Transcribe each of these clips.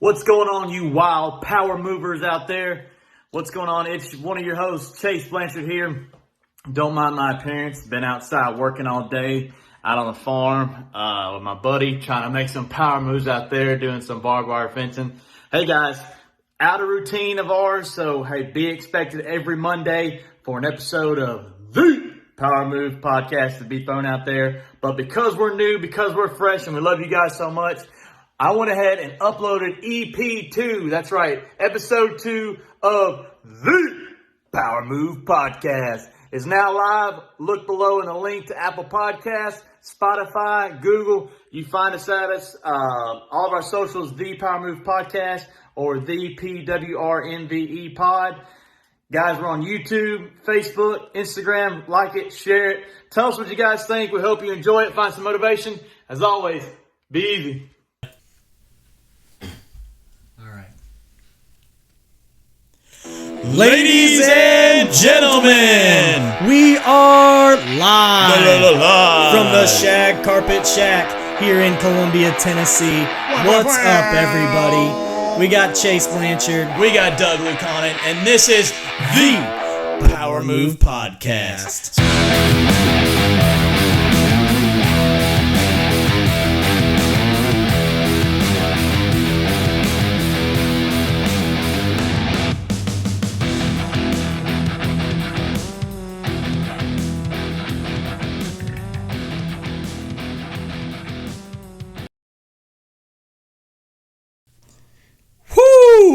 What's going on, you wild power movers out there? What's going on? It's one of your hosts, Chase Blanchard here. Don't mind my appearance. Been outside working all day out on the farm with my buddy, trying to make some power moves out there, doing some barbed wire fencing. Hey guys, out of routine of ours, so hey, be expected every Monday for an episode of the Power Move podcast to be thrown out there. But because we're new, because we're fresh, and we love you guys so much, I went ahead and uploaded EP 2. That's right, episode 2 of the Power Move podcast is now live. Look below in the link to Apple Podcasts, Spotify, Google. You find us at all of our socials, The Power Move Podcast or The PWRMVE Pod. Guys, we're on YouTube, Facebook, Instagram. Like it, share it. Tell us what you guys think. We hope you enjoy it. Find some motivation. As always, be easy. All right. Ladies and gentlemen, we are live from the Shag Carpet Shack here in Columbia, Tennessee. What's up, everybody? We got Chase Blanchard. We got Doug Lucanen. And this is the Power Move Podcast.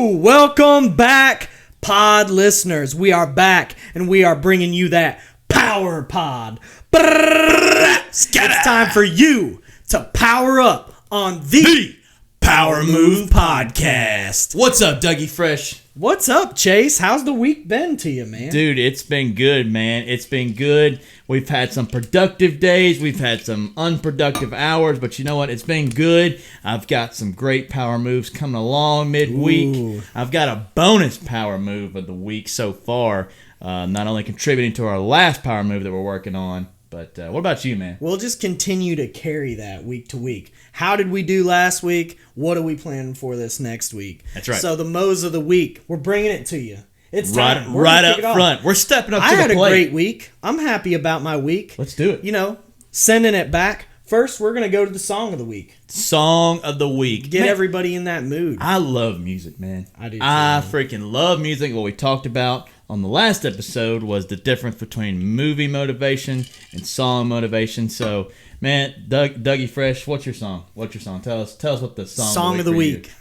Welcome back, pod listeners. We are back, and we are bringing you that Power Pod. It's time for you to power up on the Power Move Podcast. What's up, Dougie Fresh? What's up, Chase? How's the week been to you, man? Dude, it's been good, man. It's been good. We've had some productive days. We've had some unproductive hours. But you know what? It's been good. I've got some great power moves coming along midweek. Ooh. I've got a bonus power move of the week so far. Not only contributing to our last power move that we're working on. But what about you, man? We'll just continue to carry that week to week. How did we do last week? What are we planning for this next week? That's right. So the Mo's of the week, we're bringing it to you. It's time. Right up front. We're stepping up to the plate. I had a great week. I'm happy about my week. Let's do it. You know, sending it back. First, we're going to go to the song of the week. Song of the week. Get everybody in that mood. I love music, man. I do too, I man. freaking love music. What we talked about on the last episode was the difference between movie motivation and song motivation. So, man, Dougie Fresh, what's your song? Tell us what the song of the week.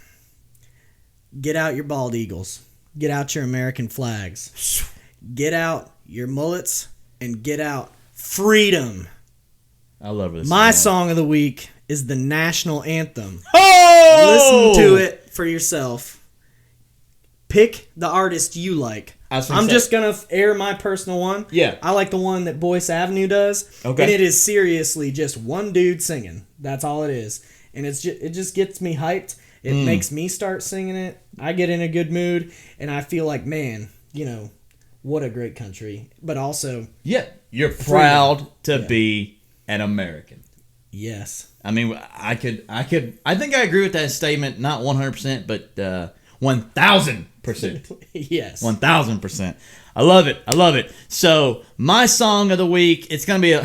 Get out your bald eagles. Get out your American flags. Get out your mullets and get out freedom. I love this. My song of the week is the national anthem. Oh! Listen to it for yourself. Pick the artist you like. I'm just going to air my personal one. Yeah. I like the one that Boyce Avenue does. Okay. And it is seriously just one dude singing. That's all it is. And it just gets me hyped. It makes me start singing it. I get in a good mood. And I feel like, man, you know, what a great country. But also... Yeah, you're proud to be an American. Yes. I mean, I think I agree with that statement, not 100%, but 1,000%. Yes. 1,000%. I love it. So, my song of the week, it's going to be a...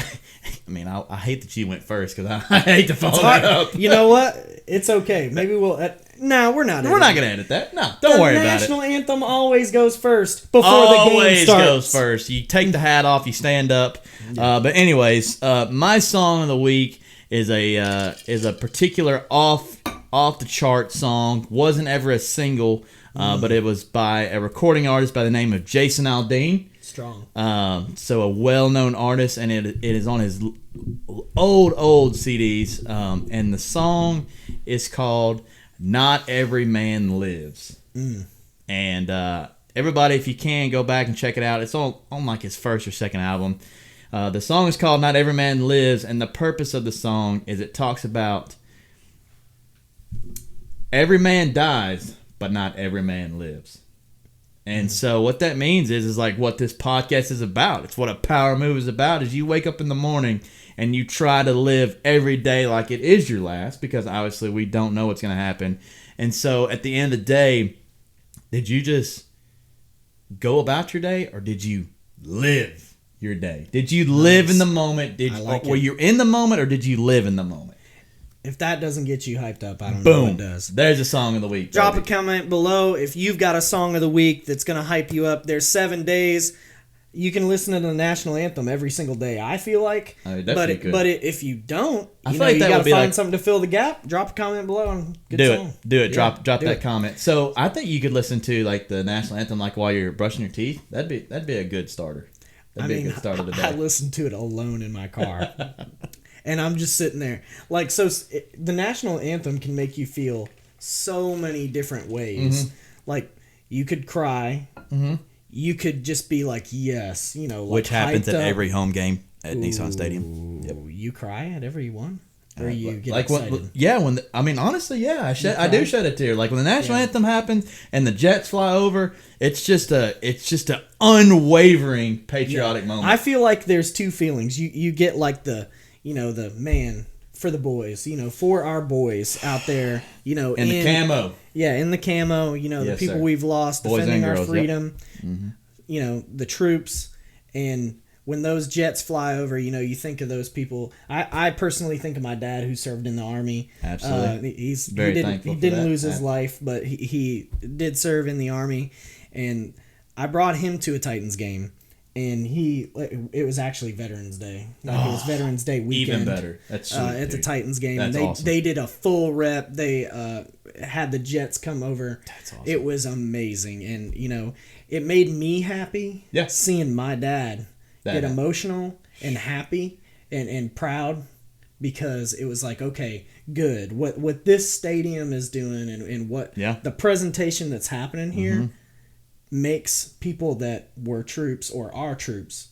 I mean, I hate that you went first because I hate to follow that up. You know what? It's okay. Maybe we'll... no, we're not. We're not going to edit that. No, don't worry about it. The national anthem always goes first before the game starts. Always goes first. You take the hat off, you stand up. Yeah. But anyways, my song of the week is a particular off the chart song. Wasn't ever a single, but it was by a recording artist by the name of Jason Aldean. Strong. So a well-known artist, and it is on his old CDs. And the song is called "Not Every Man Lives." And everybody, if you can, go back and check it out. It's on like his first or second album. The song is called "Not Every Man Lives," and the purpose of the song is it talks about every man dies, but not every man lives. And so what that means is like what this podcast is about. It's what a power move is about. Is you wake up in the morning and you try to live every day like it is your last, because obviously we don't know what's going to happen. And so at the end of the day, did you just go about your day, or did you live your day? Did you live in the moment? Were you in the moment, or did you live in the moment? If that doesn't get you hyped up, I don't know what does. There's a song of the week. Drop a comment below if you've got a song of the week that's going to hype you up. There's 7 days. You can listen to the national anthem every single day, I feel like. But if you don't, you got to find something to fill the gap. Drop a comment below and good song. Do it. Drop that comment. So I think you could listen to like the national anthem like while you're brushing your teeth. That'd be a good starter. That'd be a good start of the day. I listen to it alone in my car. And I'm just sitting there. Like, so the national anthem can make you feel so many different ways. Mm-hmm. Like, you could cry. Mm-hmm. You could just be like, yes, like which happens at every home game at Nissan Stadium. Yep. You cry at every one? Or you get excited? Honestly, yeah, I do shed a tear. Like when the national anthem happens and the Jets fly over, it's just a unwavering patriotic moment. I feel like there's two feelings. You get like the man for the boys, for our boys out there, in the camo. Yeah, in the camo, the people we've lost, boys defending our girls, freedom, yep. Mm-hmm. The troops. And when those jets fly over, you think of those people. I personally think of my dad who served in the Army. Absolutely. He didn't lose his life, but he did serve in the Army. And I brought him to a Titans game. And it was actually Veterans Day. It was Veterans Day weekend. Even better. That's sweet, at the Titans game. That's awesome. They did a full rep. They had the Jets come over. That's awesome. It was amazing, and it made me happy. Yeah. Seeing my dad get emotional and happy and proud, because it was like, okay, good. What this stadium is doing and what the presentation that's happening here. Mm-hmm. Makes people that were troops or are troops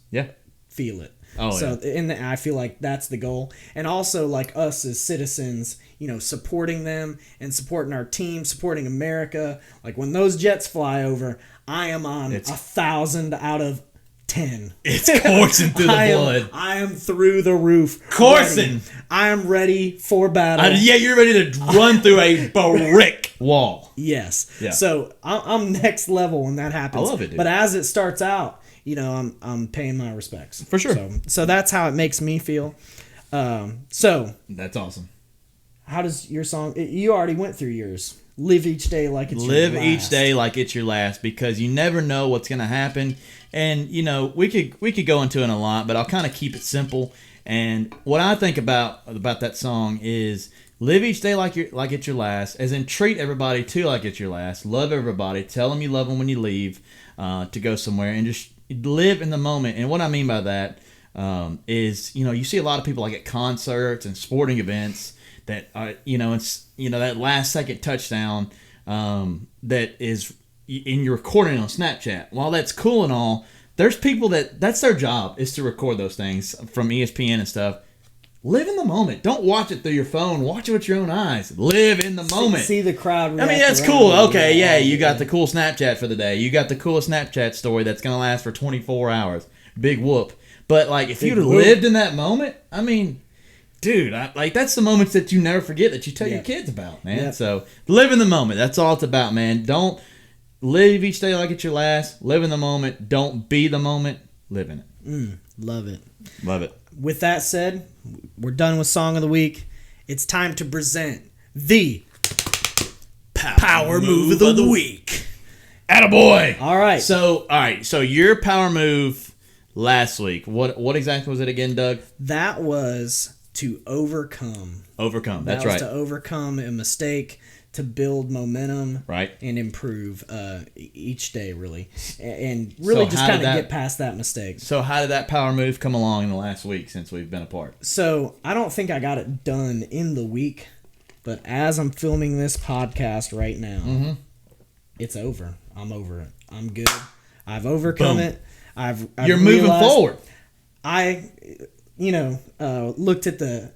feel it. I feel like that's the goal. And also like us as citizens, supporting them and supporting our team, supporting America. Like when those jets fly over, I am on 1,000 out of 10. It's coursing through the blood. I am through the roof. Coursing. I am ready for battle. You're ready to run through a brick wall. Yes. Yeah. So I'm next level when that happens. I love it, dude. But as it starts out, I'm paying my respects. For sure. So that's how it makes me feel. So that's awesome. How does your song? You already went through yours. Live each day like it's your last. Live each day like it's your last, because you never know what's going to happen. And we could go into it a lot, but I'll kind of keep it simple. And what I think about that song is live each day like it's your last, as in treat everybody too like it's your last. Love everybody. Tell them you love them when you leave to go somewhere, and just live in the moment. And what I mean by that is you see a lot of people like at concerts and sporting events that are it's that last second touchdown that is in your recording on Snapchat. While that's cool and all, there's people that's their job is to record those things from ESPN and stuff. Live in the moment. Don't watch it through your phone. Watch it with your own eyes. Live in the moment. See the crowd. That's cool. Okay, yeah, you got the cool Snapchat for the day. You got the coolest Snapchat story that's going to last for 24 hours. Big whoop. But like, if you'd have lived in that moment, dude, that's the moments that you never forget that you tell your kids about, man. Yep. So live in the moment. That's all it's about, man. Don't live each day like it's your last. Live in the moment. Don't be the moment. Live in it. Love it. Love it. With that said, we're done with Song of the Week. It's time to present the Power Move of the Week. Attaboy! All right. So your power move last week, what exactly was it again, Doug? That was to overcome. That's right. That was to overcome a mistake, to build momentum, right, and improve each day, really, and really just kind of get past that mistake. So how did that power move come along in the last week since we've been apart? So I don't think I got it done in the week, but as I'm filming this podcast right now, it's over. I'm over it. I'm good. I've overcome it. You're moving forward. I looked at the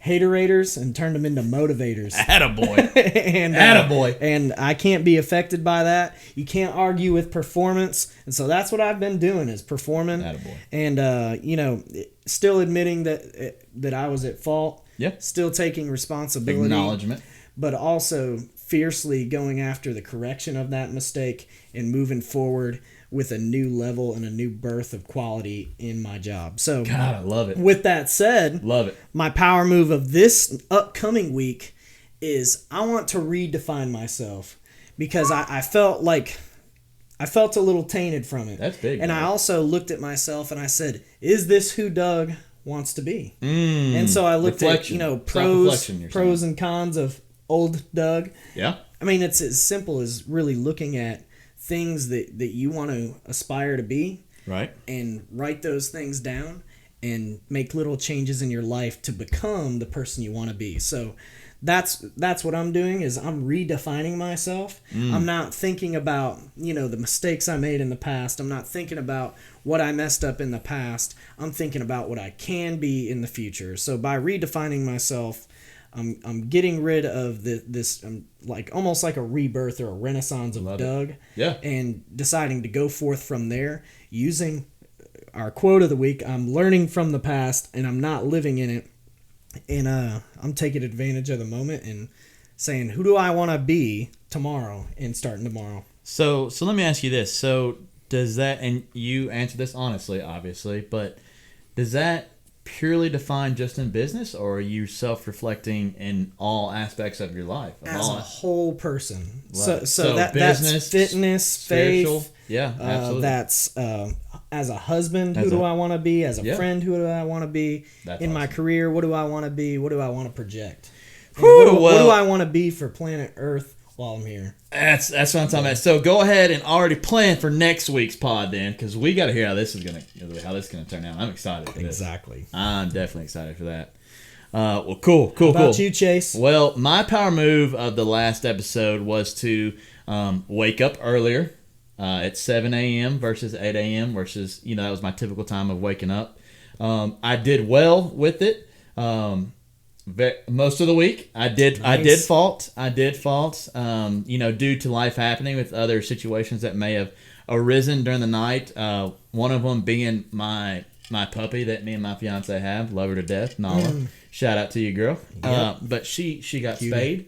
haterators and turned them into motivators. Attaboy. and Attaboy. And I can't be affected by that. You can't argue with performance. And so that's what I've been doing, is performing. Attaboy. And, still admitting that I was at fault. Yeah. Still taking responsibility. Acknowledgement. But also fiercely going after the correction of that mistake and moving forward with a new level and a new birth of quality in my job. So, God, I love it. With that said, Love it. my power move of this upcoming week is I want to redefine myself, because I felt a little tainted from it. That's big. And man. I also looked at myself and I said, is this who Doug wants to be? And so I looked reflection. at, Self-reflection, pros and cons of old Doug. Yeah. I mean, it's as simple as really looking at things that you want to aspire to be, Right. and write those things down and make little changes in your life to become the person you want to be. So that's what I'm doing, is I'm redefining myself. I'm not thinking about, the mistakes I made in the past. I'm not thinking about what I messed up in the past. I'm thinking about what I can be in the future. So by redefining myself, I'm getting rid of this almost like a rebirth or a renaissance of Doug. Yeah. And deciding to go forth from there using our quote of the week. I'm learning from the past and I'm not living in it. And I'm taking advantage of the moment and saying, who do I want to be tomorrow, and starting tomorrow. So let me ask you this. So does that, and you answer this honestly, obviously, but does that purely define just in business, or are you self-reflecting in all aspects of your life? As a whole person. Love it. So that's fitness, spiritual. faith. Yeah, absolutely. That's as a husband, As who do a- I want to be? As a Yeah. friend, who do I want to be? That's in my awesome. career, what do I want to be? What do I want to project? And Whew, what do well- I want to be for planet Earth while I'm here? That's what I'm talking about. So go ahead and already plan for next week's pod then, because we got to hear how this is gonna turn out. I'm excited for this. Exactly. I'm definitely excited for that. Well, cool. How about you, Chase? Well, my power move of the last episode was to wake up earlier at 7 a.m. versus 8 a.m. versus, that was my typical time of waking up. I did well with it. Most of the week, I did fault. Due to life happening with other situations that may have arisen during the night. One of them being my puppy that me and my fiance have. Love her to death, Nala. Shout out to you, girl. Yep. But she got spayed.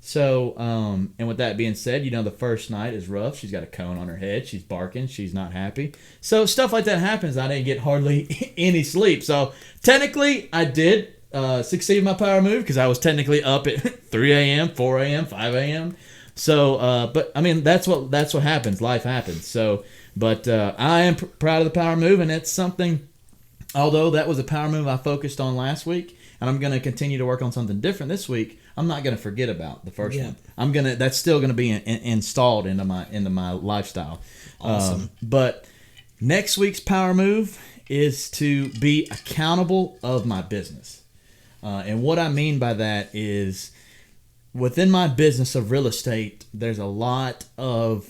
So, and with that being said, the first night is rough. She's got a cone on her head. She's barking. She's not happy. So stuff like that happens. I didn't get hardly any sleep. So technically, I did succeed in my power move, because I was technically up at 3 a.m., 4 a.m., 5 a.m. So, but I mean, that's what happens. Life happens. So, but I am proud of the power move, and it's something. Although that was a power move I focused on last week, and I'm going to continue to work on something different this week. I'm not going to forget about the first one. That's still going to be installed into my lifestyle. Awesome. But next week's power move is to be accountable of my business. And what I mean by that is, within my business of real estate, there's a lot of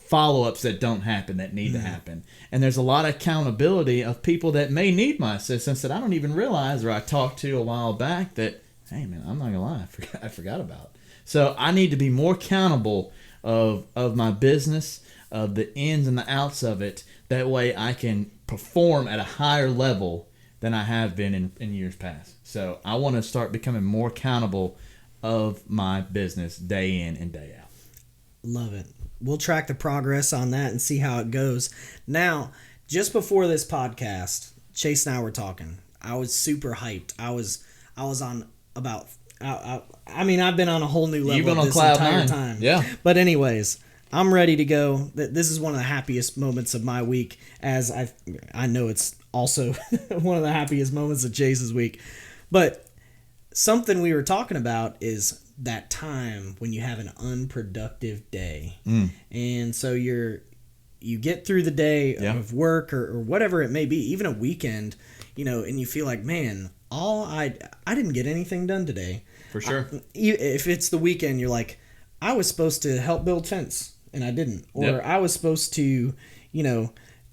follow-ups that don't happen that need to happen. And there's a lot of accountability of people that may need my assistance that I don't even realize, or I talked to a while back that, hey man, I'm not gonna lie, I forgot about. So I need to be more accountable of my business, of the ins and the outs of it. That way I can perform at a higher level than I have been in years past. So I want to start becoming more accountable of my business day in and day out. Love it. We'll track the progress on that and see how it goes. Now, just before this podcast, Chase and I were talking. I was super hyped. I was on about. I've been on a whole new level. You've been on this cloud entire nine. time. Yeah. But anyways, I'm ready to go. This is one of the happiest moments of my week, as I know it's also one of the happiest moments of Chase's week. But something we were talking about is that time when you have an unproductive day. And so you get through the day of work or whatever it may be, even a weekend, and you feel like, man, I didn't get anything done today. For sure. If it's the weekend, you're like, I was supposed to help build fence and I didn't. Or I was supposed to,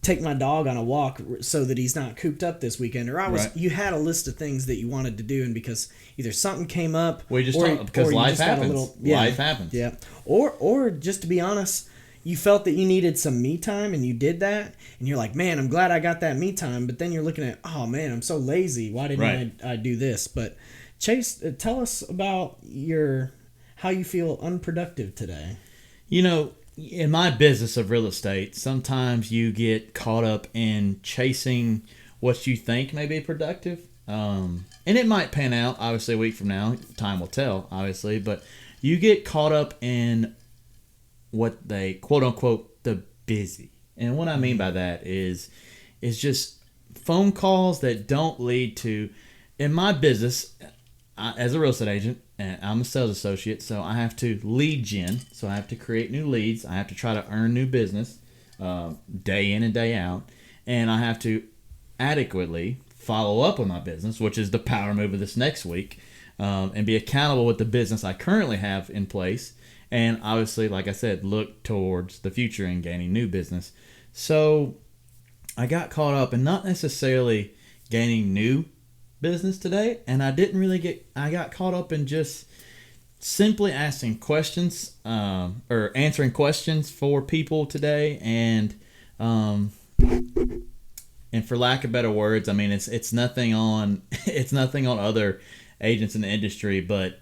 take my dog on a walk so that he's not cooped up this weekend, or you had a list of things that you wanted to do, and because either something came up, because life happens. Life happens. Yeah. Or just to be honest, you felt that you needed some me time and you did that, and you're like, man, I'm glad I got that me time. But then you're looking at, oh man, I'm so lazy. Why didn't I do this? But Chase, tell us about how you feel unproductive today. In my business of real estate, sometimes you get caught up in chasing what you think may be productive. And it might pan out, obviously, a week from now. Time will tell, obviously. But you get caught up in what they, quote unquote, the busy. And what I mean by that is just phone calls that don't lead to, in my business, as a real estate agent, and I'm a sales associate, so I have to lead gen. So I have to create new leads. I have to try to earn new business day in and day out. And I have to adequately follow up on my business, which is the power move of this next week, and be accountable with the business I currently have in place. And obviously, like I said, look towards the future and gaining new business. So I got caught up in not necessarily gaining new business today, and I got caught up in just simply asking questions or answering questions for people today, and for lack of better words, I mean it's nothing on other agents in the industry, but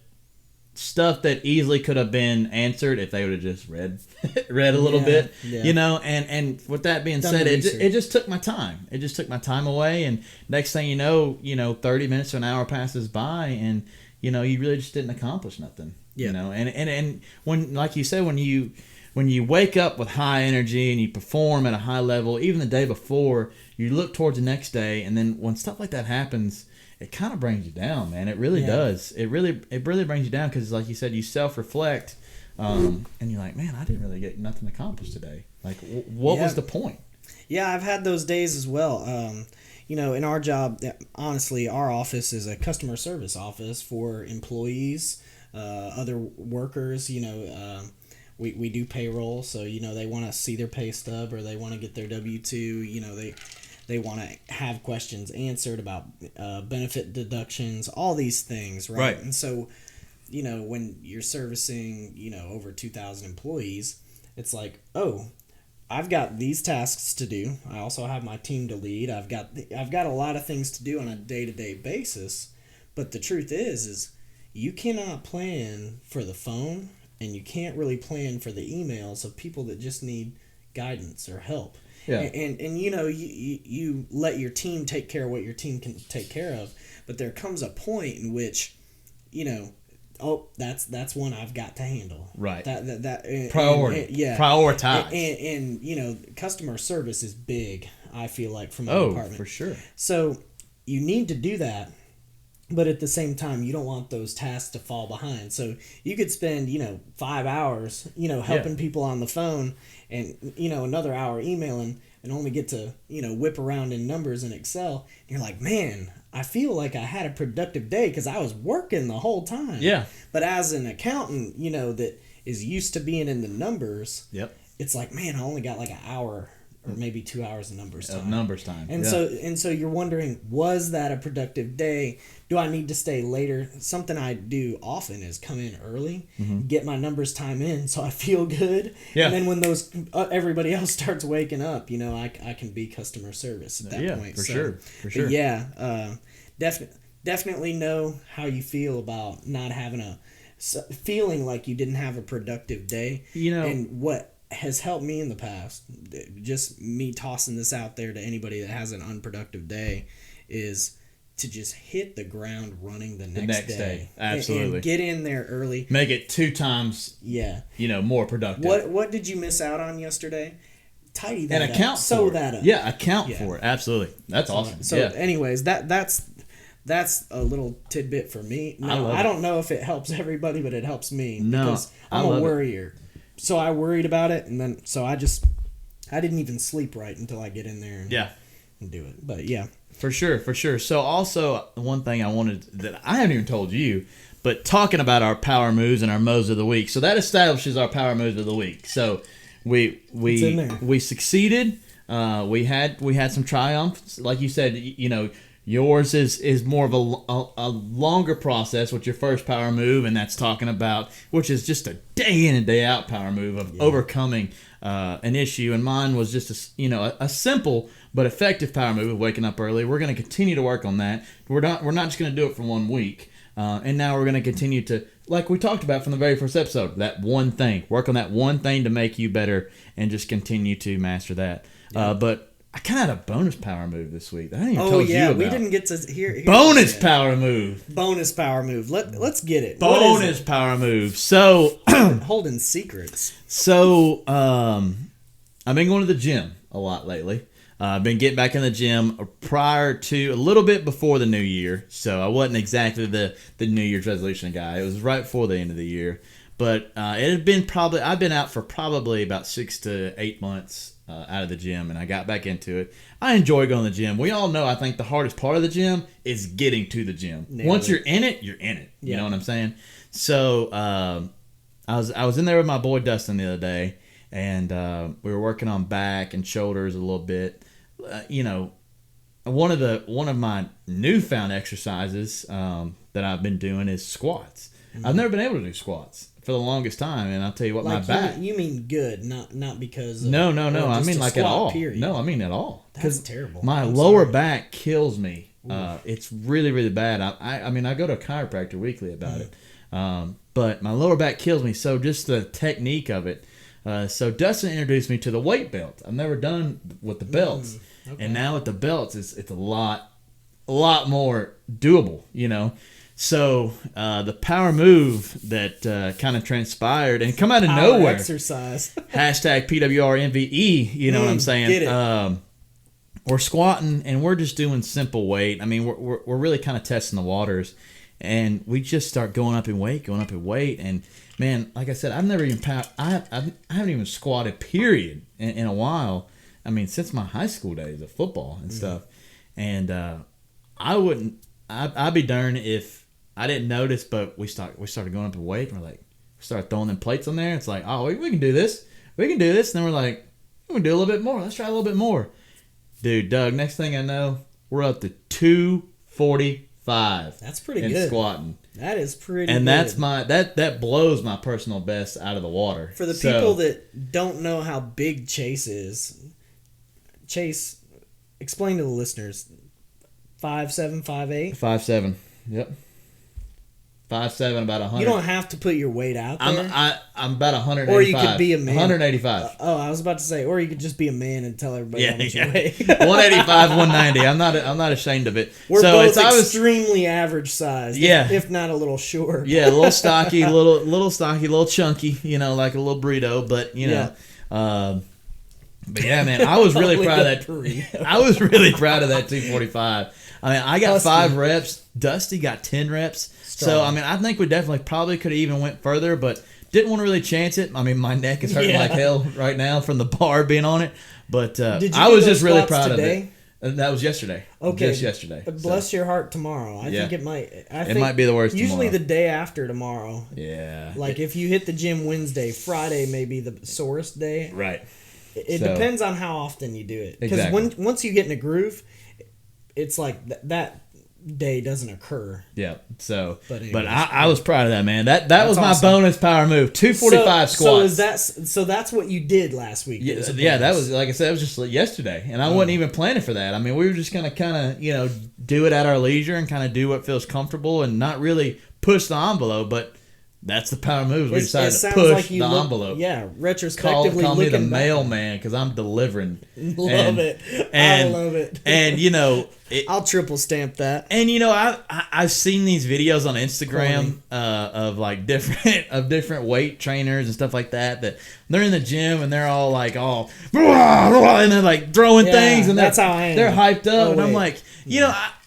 stuff that easily could have been answered if they would have just read a little bit, and with that being said, it just took my time. It just took my time away, and next thing you know, 30 minutes to an hour passes by, and you really just didn't accomplish nothing. And when, like you said, when you wake up with high energy and you perform at a high level, even the day before, you look towards the next day, and then when stuff like that happens, it kind of brings you down, man. It really does. It really brings you down, because, like you said, you self-reflect, and you're like, man, I didn't really get nothing accomplished today. Like, what was the point? Yeah, I've had those days as well. In our job, honestly, our office is a customer service office for employees, other workers. We do payroll, so they want to see their pay stub, or they want to get their W-2. They want to have questions answered about benefit deductions, all these things, right? And so, when you're servicing, over 2,000 employees, it's like, oh, I've got these tasks to do. I also have my team to lead. I've got a lot of things to do on a day-to-day basis. But the truth is you cannot plan for the phone, and you can't really plan for the emails of people that just need guidance or help. Yeah. And you let your team take care of what your team can take care of, but there comes a point in which, that's one I've got to handle. Right. That priority. Prioritize. And customer service is big, I feel like, from my department. For sure. So you need to do that, but at the same time, you don't want those tasks to fall behind. So you could spend, 5 hours, helping people on the phone, and, another hour emailing, and only get to, whip around in numbers in Excel. And you're like, man, I feel like I had a productive day because I was working the whole time. Yeah. But as an accountant, that is used to being in the numbers, it's like, man, I only got like an hour or maybe 2 hours of numbers time. And so you're wondering, was that a productive day? Do I need to stay later? Something I do often is come in early, get my numbers time in so I feel good. Yeah. And then when those everybody else starts waking up, I can be customer service at that point. For sure. But yeah, definitely know how you feel about not having feeling like you didn't have a productive day. And what has helped me in the past, just me tossing this out there to anybody that has an unproductive day, is to just hit the ground running the next day. Absolutely. And get in there early. Make it 2 times more productive. What did you miss out on yesterday? Tidy that and up. Account Sew for that up. Yeah, account for it. Absolutely. That's awesome. So anyways, that's a little tidbit for me. Now, I don't know if it helps everybody, but it helps me. No, because I'm a worrier. So I worried about it, and then I didn't even sleep right until I get in there and do it. But yeah. For sure. So also, one thing I wanted that I haven't even told you, but talking about our power moves and our moves of the week. So that establishes our power moves of the week. So we succeeded. We had some triumphs, like you said. You know, yours is more of a longer process with your first power move, and that's talking about, which is just a day in and day out power move of overcoming an issue. And mine was just a simple but effective power move of waking up early. We're going to continue to work on that. We're not just going to do it for 1 week. And now we're going to continue to, like we talked about from the very first episode, that one thing. Work on that one thing to make you better and just continue to master that. Yeah. But I kind of had a bonus power move this week. I didn't even told you about. We didn't get to hear bonus power move. Bonus power move. Let's get it. Bonus power move. So holding secrets. So I've been going to the gym a lot lately. I've been getting back in the gym prior to a little bit before the new year, so I wasn't exactly the New Year's resolution guy. It was right before the end of the year, but it had been I've been out for probably about 6 to 8 months out of the gym, and I got back into it. I enjoy going to the gym. We all know, I think the hardest part of the gym is getting to the gym. Once you're in it, you're in it. You know what I'm saying? So I was in there with my boy Dustin the other day, and we were working on back and shoulders a little bit. One of my newfound exercises that I've been doing is squats. Mm-hmm. I've never been able to do squats for the longest time, and I'll tell you what, like my back. You mean good, not because. No. I mean like at all. Period. No, I mean at all. That's terrible. My lower back kills me. It's really, really bad. I mean I go to a chiropractor weekly about it, but my lower back kills me. So just the technique of it. So Dustin introduced me to the weight belt. I've never done with the belts. Okay. And now with the belts, it's a lot more doable, you know. So the power move that kind of transpired and come out of nowhere. Exercise. Hashtag PWRMVE, you know what I'm saying? Get it. We're squatting and we're just doing simple weight. I mean, we're really kind of testing the waters. And we just start going up in weight. And man, like I said, I've never even I haven't even squatted period in a while. I mean, since my high school days of football and stuff. And I'd be darned if I didn't notice, but we started going up in weight. And we started throwing them plates on there. It's like, oh, we can do this. And then we're like, we can do a little bit more. Let's try a little bit more. Dude, Doug, next thing I know, we're up to 245. That's pretty good. And squatting. That is pretty and good. That's that blows my personal best out of the water. For the people that don't know how big Chase is, Chase, explain to the listeners. 5'7", 5'8"? 5'7", yep. 5'7", about 100. You don't have to put your weight out there. I'm about 185. Or you could be a man. 185. I was about to say, or you could just be a man and tell everybody how much you weigh. 185, 190. I'm not ashamed of it. We're both extremely average size. Yeah. If not a little short. Yeah, a little stocky, little stocky, little chunky, you know, like a little burrito, but you know. But yeah, man, I was really proud of that. I was really proud of that 245. I mean, I got 5 reps. Dusty got 10 reps. Strong. So, I mean, I think we probably could have even went further, but didn't want to really chance it. I mean, my neck is hurting like hell right now from the bar being on it. But I was just really proud today? Of it. That was yesterday. Okay. Just yesterday. Bless your heart tomorrow. I think it might. It might be the worst usually tomorrow. The day after tomorrow. Yeah. Like if you hit the gym Wednesday, Friday may be the sorest day. Right. It depends on how often you do it. Because once you get in a groove, it's like that day doesn't occur. Yeah. So, but I was proud of that, man. That was my awesome. Bonus power move. 245 squats. So that's what you did last week. Yeah, that was, like I said, it was just yesterday, and I wasn't even planning for that. I mean, we were just gonna kind of do it at our leisure and kind of do what feels comfortable and not really push the envelope, but. That's the power moves. We decided to push the envelope. Yeah, retrospectively call me the mailman because I'm delivering. Love it. I love it. And I'll triple stamp that. And I've seen these videos on Instagram of like different weight trainers and stuff like that they're in the gym and they're all like and they're like throwing things and that's how I am. They're hyped up and I'm like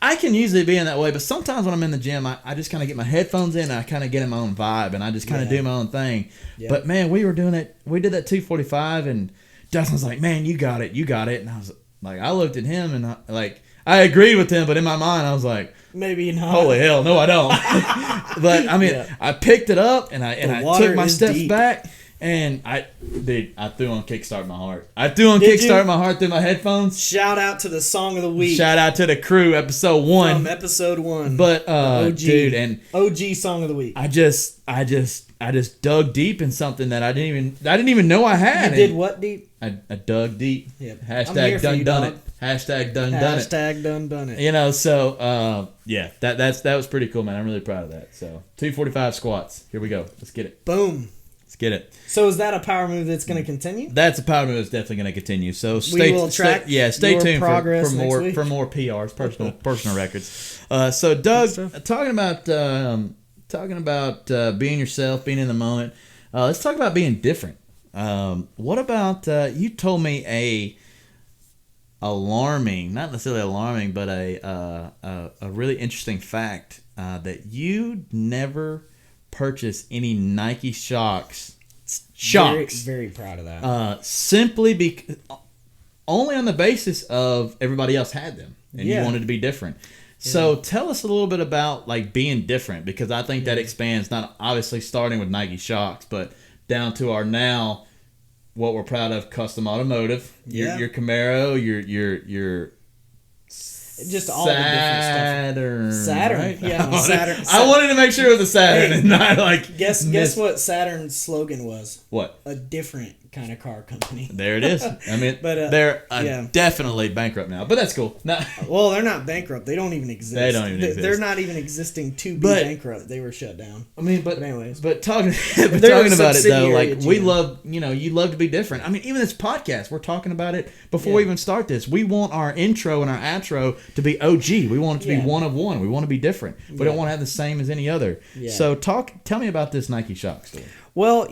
I can usually be in that way, but sometimes when I'm in the gym I just kind of get my headphones in and I kind of get in my own vibe and I just kind of do my own thing. Yeah. But man, we were doing it. We did that 245 and Dustin's like, man, you got it, and I was like, I looked at him and I agreed with him, but in my mind I was like, maybe not. Holy hell, no, I don't. But I mean, I picked it up and I took my steps back, And I threw on Kickstart My Heart. I threw on Kickstart My Heart through my headphones. Shout out to the song of the week. Shout out to the crew, episode 1. From episode 1. But OG, dude, and OG song of the week. I just dug deep in something that I didn't even know I had. You did what deep? I dug deep. Yep. Hashtag done it. Hashtag done it. Hashtag done it. You know, so yeah, that was pretty cool, man. I'm really proud of that. So 245 squats. Here we go. Let's get it. Boom. Let's get it. So is that a power move that's going to continue? That's a power move that's definitely going to continue. So stay tuned for more PRs, personal records. So Doug, talking about being yourself, being in the moment. Let's talk about being different. What about you told me a alarming, not necessarily alarming, but a really interesting fact that you never purchase any Nike shocks. Very, very proud of that. Simply only on the basis of everybody else had them, and you wanted to be different. So tell us a little bit about like being different, because I think that expands not obviously starting with Nike shocks, but down to our now what we're proud of, custom automotive. Your Camaro, your just all Saturn, the different stuff. Saturn, right? yeah, Saturn. I wanted to make sure it was a Saturn and not like guess what Saturn's slogan was? What? A different kind of car company. There it is. I mean, but they're definitely bankrupt now, but that's cool. Well, they're not bankrupt. They don't even exist. They don't even exist. They're not even existing to be bankrupt. They were shut down. I mean, but anyways, talking about it though, like we love, you love to be different. I mean, even this podcast, we're talking about it before we even start this. We want our intro and our outro to be OG. We want it to be one of one. We want to be different. We don't want to have the same as any other. Yeah. So tell me about this Nike shock story. Well,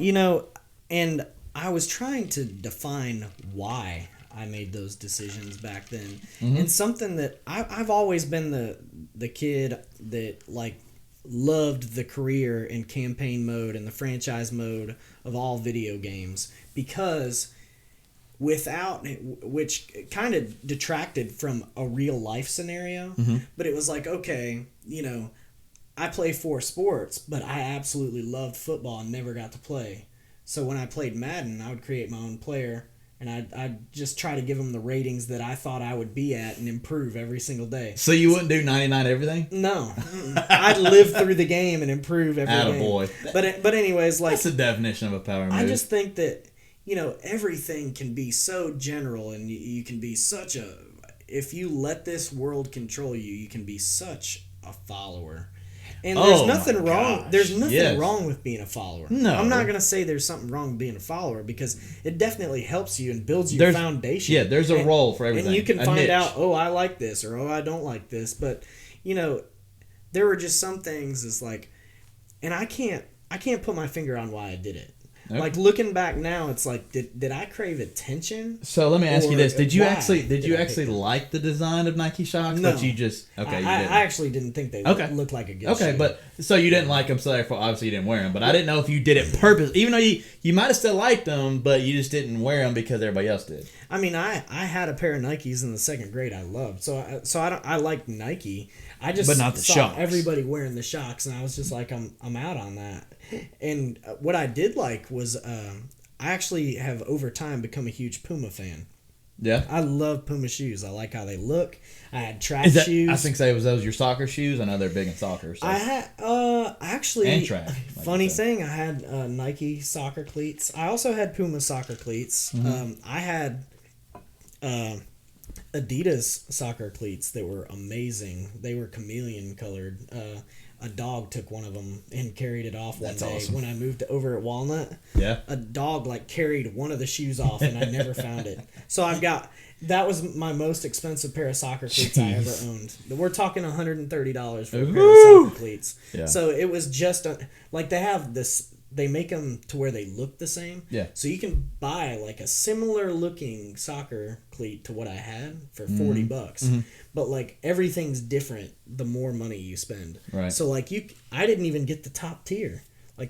and I was trying to define why I made those decisions back then. Mm-hmm. And something that I've always been the kid that like loved the career and campaign mode and the franchise mode of all video games, because which kind of detracted from a real life scenario. Mm-hmm. But it was like, okay, I play 4 sports, but I absolutely loved football and never got to play. So when I played Madden, I would create my own player, and I'd just try to give them the ratings that I thought I would be at and improve every single day. So you wouldn't do 99 everything? No. I'd live through the game and improve every game. Attaboy. But anyways, like... That's the definition of a power move. I just think that, everything can be so general, and you can be such a... If you let this world control you, you can be such a follower. And there's nothing wrong. There's nothing wrong with being a follower. No, I'm not gonna say there's something wrong with being a follower, because it definitely helps you and builds your foundation. Yeah, there's a role for everything, and you can find out. Oh, I like this, or oh, I don't like this. But there were just some things. Is like, and I can't put my finger on why I did it. Okay. Like looking back now, it's like, did I crave attention? So let me ask you this: Did you actually like the design of Nike shocks? No, but you just I actually didn't think they looked like a good shoe. But so you didn't like them, so therefore obviously you didn't wear them. But I didn't know if you did it purpose, even though you might have still liked them, but you just didn't wear them because everybody else did. I mean, I had a pair of Nikes in the 2nd grade I loved, so I liked Nike. I just but not the saw shocks. Everybody wearing the shocks, and I was just like, I'm out on that. And what I did like was I actually have over time become a huge Puma fan. Yeah, I love Puma shoes. I like how they look. I had track shoes. I think was those your soccer shoes? I know they're big in soccer. So. I had actually and track. Funny thing, I had Nike soccer cleats. I also had Puma soccer cleats. Mm-hmm. I had Adidas soccer cleats that were amazing. They were chameleon colored. A dog took one of them and carried it off one day when I moved over at Walnut. Yeah. A dog carried one of the shoes off, and I never found it. So that was my most expensive pair of soccer cleats I ever owned. We're talking $130 for a pair of soccer cleats. Yeah. So it was just they have this. They make them to where they look the same. Yeah. So you can buy a similar looking soccer cleat to what I had for $40. Mm-hmm. But everything's different the more money you spend. Right. So I didn't even get the top tier.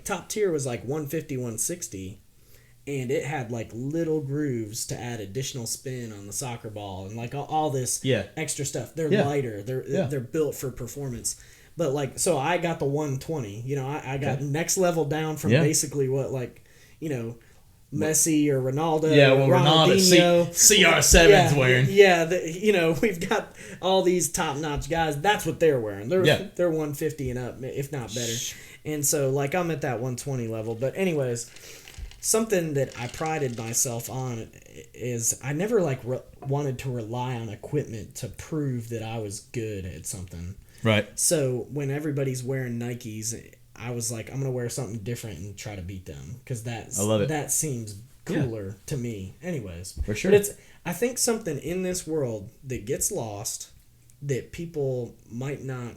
Top tier was $150, $160, and it had little grooves to add additional spin on the soccer ball and all this extra stuff. They're lighter. They're built for performance. But so I got the 120. I got next level down from basically what Messi or Ronaldo. Yeah, well, Ronaldinho, CR7's wearing. Yeah, we've got all these top-notch guys. That's what they're wearing. They're 150 and up, if not better. And so, like, I'm at that 120 level. But anyways, something that I prided myself on is I never, wanted to rely on equipment to prove that I was good at something. Right. So when everybody's wearing Nikes, I was like, I'm going to wear something different and try to beat them. Because that seems cooler to me. Anyways. For sure. But I think something in this world that gets lost that people might not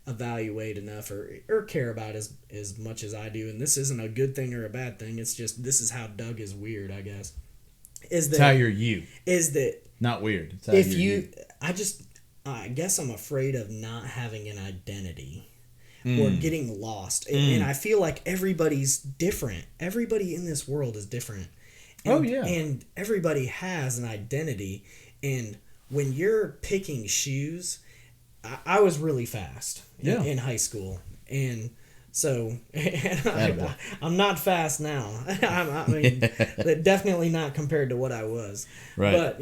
evaluate enough or care about as much as I do, and this isn't a good thing or a bad thing, it's just this is how Doug is weird, I guess. It's how you're you. Is that not weird. It's how if you're you I guess I'm afraid of not having an identity or getting lost. And I feel like everybody's different. Everybody in this world is different. And everybody has an identity. And when you're picking shoes, I was really fast in high school. And so I'm not fast now. I mean, definitely not compared to what I was. Right. But,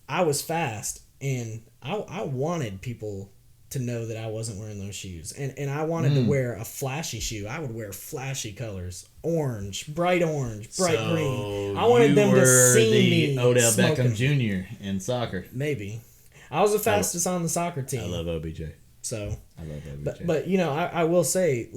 I was fast. And I wanted people to know that I wasn't wearing those shoes. And I wanted to wear a flashy shoe. I would wear flashy colors. Orange, bright green. I wanted them to see me Odell smoking. Beckham Jr. in soccer. Maybe. I was the fastest on the soccer team. I love OBJ. So, I love OBJ. But I will say,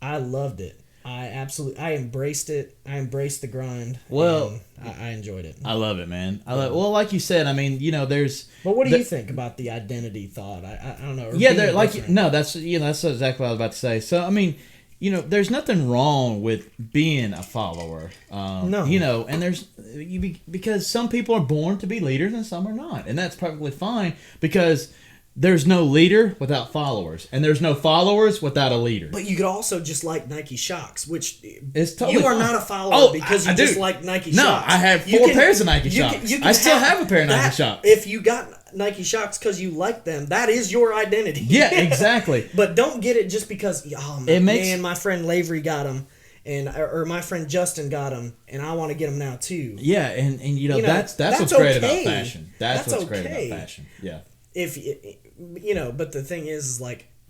I loved it. I embraced it. I embraced the grind. Well, I enjoyed it. I love it, man. Well, like you said, I mean, there's. But what do you think about the identity thought? I don't know. That's exactly what I was about to say. So I mean, there's nothing wrong with being a follower. No. And there's because some people are born to be leaders and some are not, and that's perfectly fine because. There's no leader without followers, and there's no followers without a leader. But you could also just like Nike Shox, which is totally you are fine. Not a follower because you just like Nike Shox. No, I have four pairs of Nike Shox. I still have a pair of Nike Shox. If you got Nike Shox because you like them, that is your identity. Yeah, exactly. But don't get it just because, my friend Lavery got them. Or my friend Justin got them, and I want to get them now too. Yeah, and that's what's great about fashion. That's what's great about fashion. Yeah. But the thing is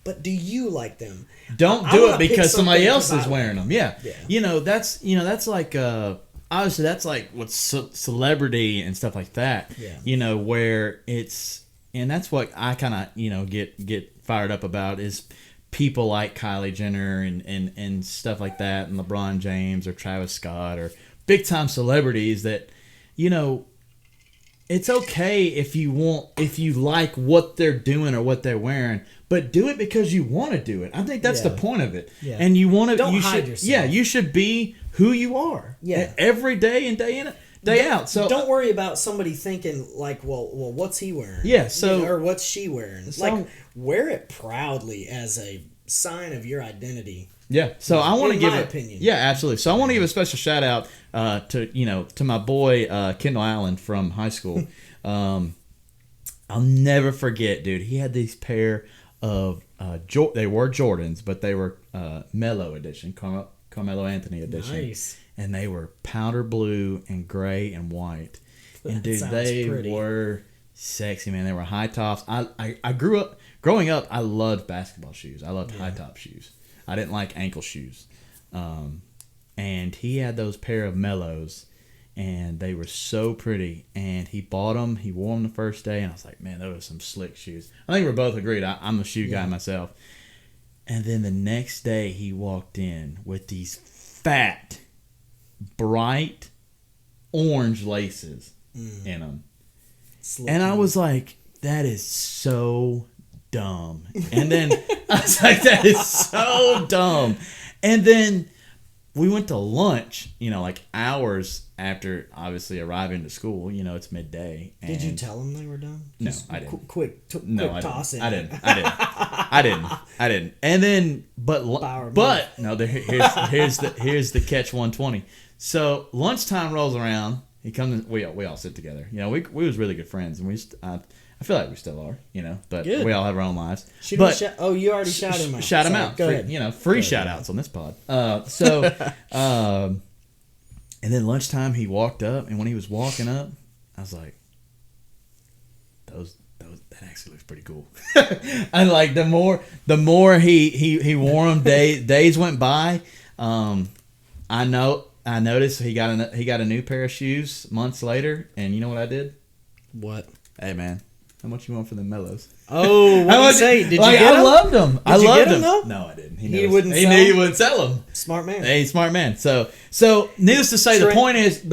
but do you like them? Don't do it because somebody else is wearing them. Yeah. That's like obviously that's like what celebrity and stuff like that. Yeah. Where it's and that's what I kind of get fired up about is people like Kylie Jenner and stuff like that, and LeBron James or Travis Scott or big time celebrities that it's okay if you like what they're doing or what they're wearing, but do it because you want to do it. I think that's the point of it. Yeah. And you want to. Don't hide yourself. Yeah, you should be who you are. Yeah. Every day and day in, day out. So don't worry about somebody thinking well, what's he wearing? Yeah. So or what's she wearing? Wear it proudly as a sign of your identity. Yeah, so I want to give opinion. Yeah, absolutely. So I want to give a special shout out to my boy Kendall Allen from high school. I'll never forget, dude. He had these pair of they were Jordans, but they were Mellow edition, Carmelo Anthony edition. Nice. And they were powder blue and gray and white. And dude, they were sexy, man. They were high tops. I growing up, I loved basketball shoes. I loved high top shoes. I didn't like ankle shoes. And he had those pair of Mellows, and they were so pretty. And he bought them. He wore them the first day, and I was like, man, those are some slick shoes. I think we're both agreed. I'm a shoe guy myself. And then the next day, he walked in with these fat, bright orange laces in them. And I was like, that is so dumb. And then I was like, that is so dumb. And then we went to lunch, hours after obviously arriving to school. It's midday. And did you tell them they were dumb? No, I didn't. Quick toss in. I didn't. And then, but no, here's the catch 120. So lunchtime rolls around. He comes. We all sit together. We was really good friends, and I I feel like we still are, but Good. we all have our own lives. Shoot but him you already shouted him out. Shout him Sorry, out. Go Free, ahead. Free shout outs on this pod. And then lunchtime he walked up, and when he was walking up, I was like, that actually looks pretty cool. And like the more he wore them, days went by. I noticed he got a new pair of shoes months later, and you know what I did? What? Hey man, how much you want for the Mellows? Oh, what did you say? Did you get them? I loved them. Did you get them, though? No, I didn't. He knew wouldn't He sell knew them? he wouldn't sell them. Smart man. Hey, smart man. So needless to say, the point is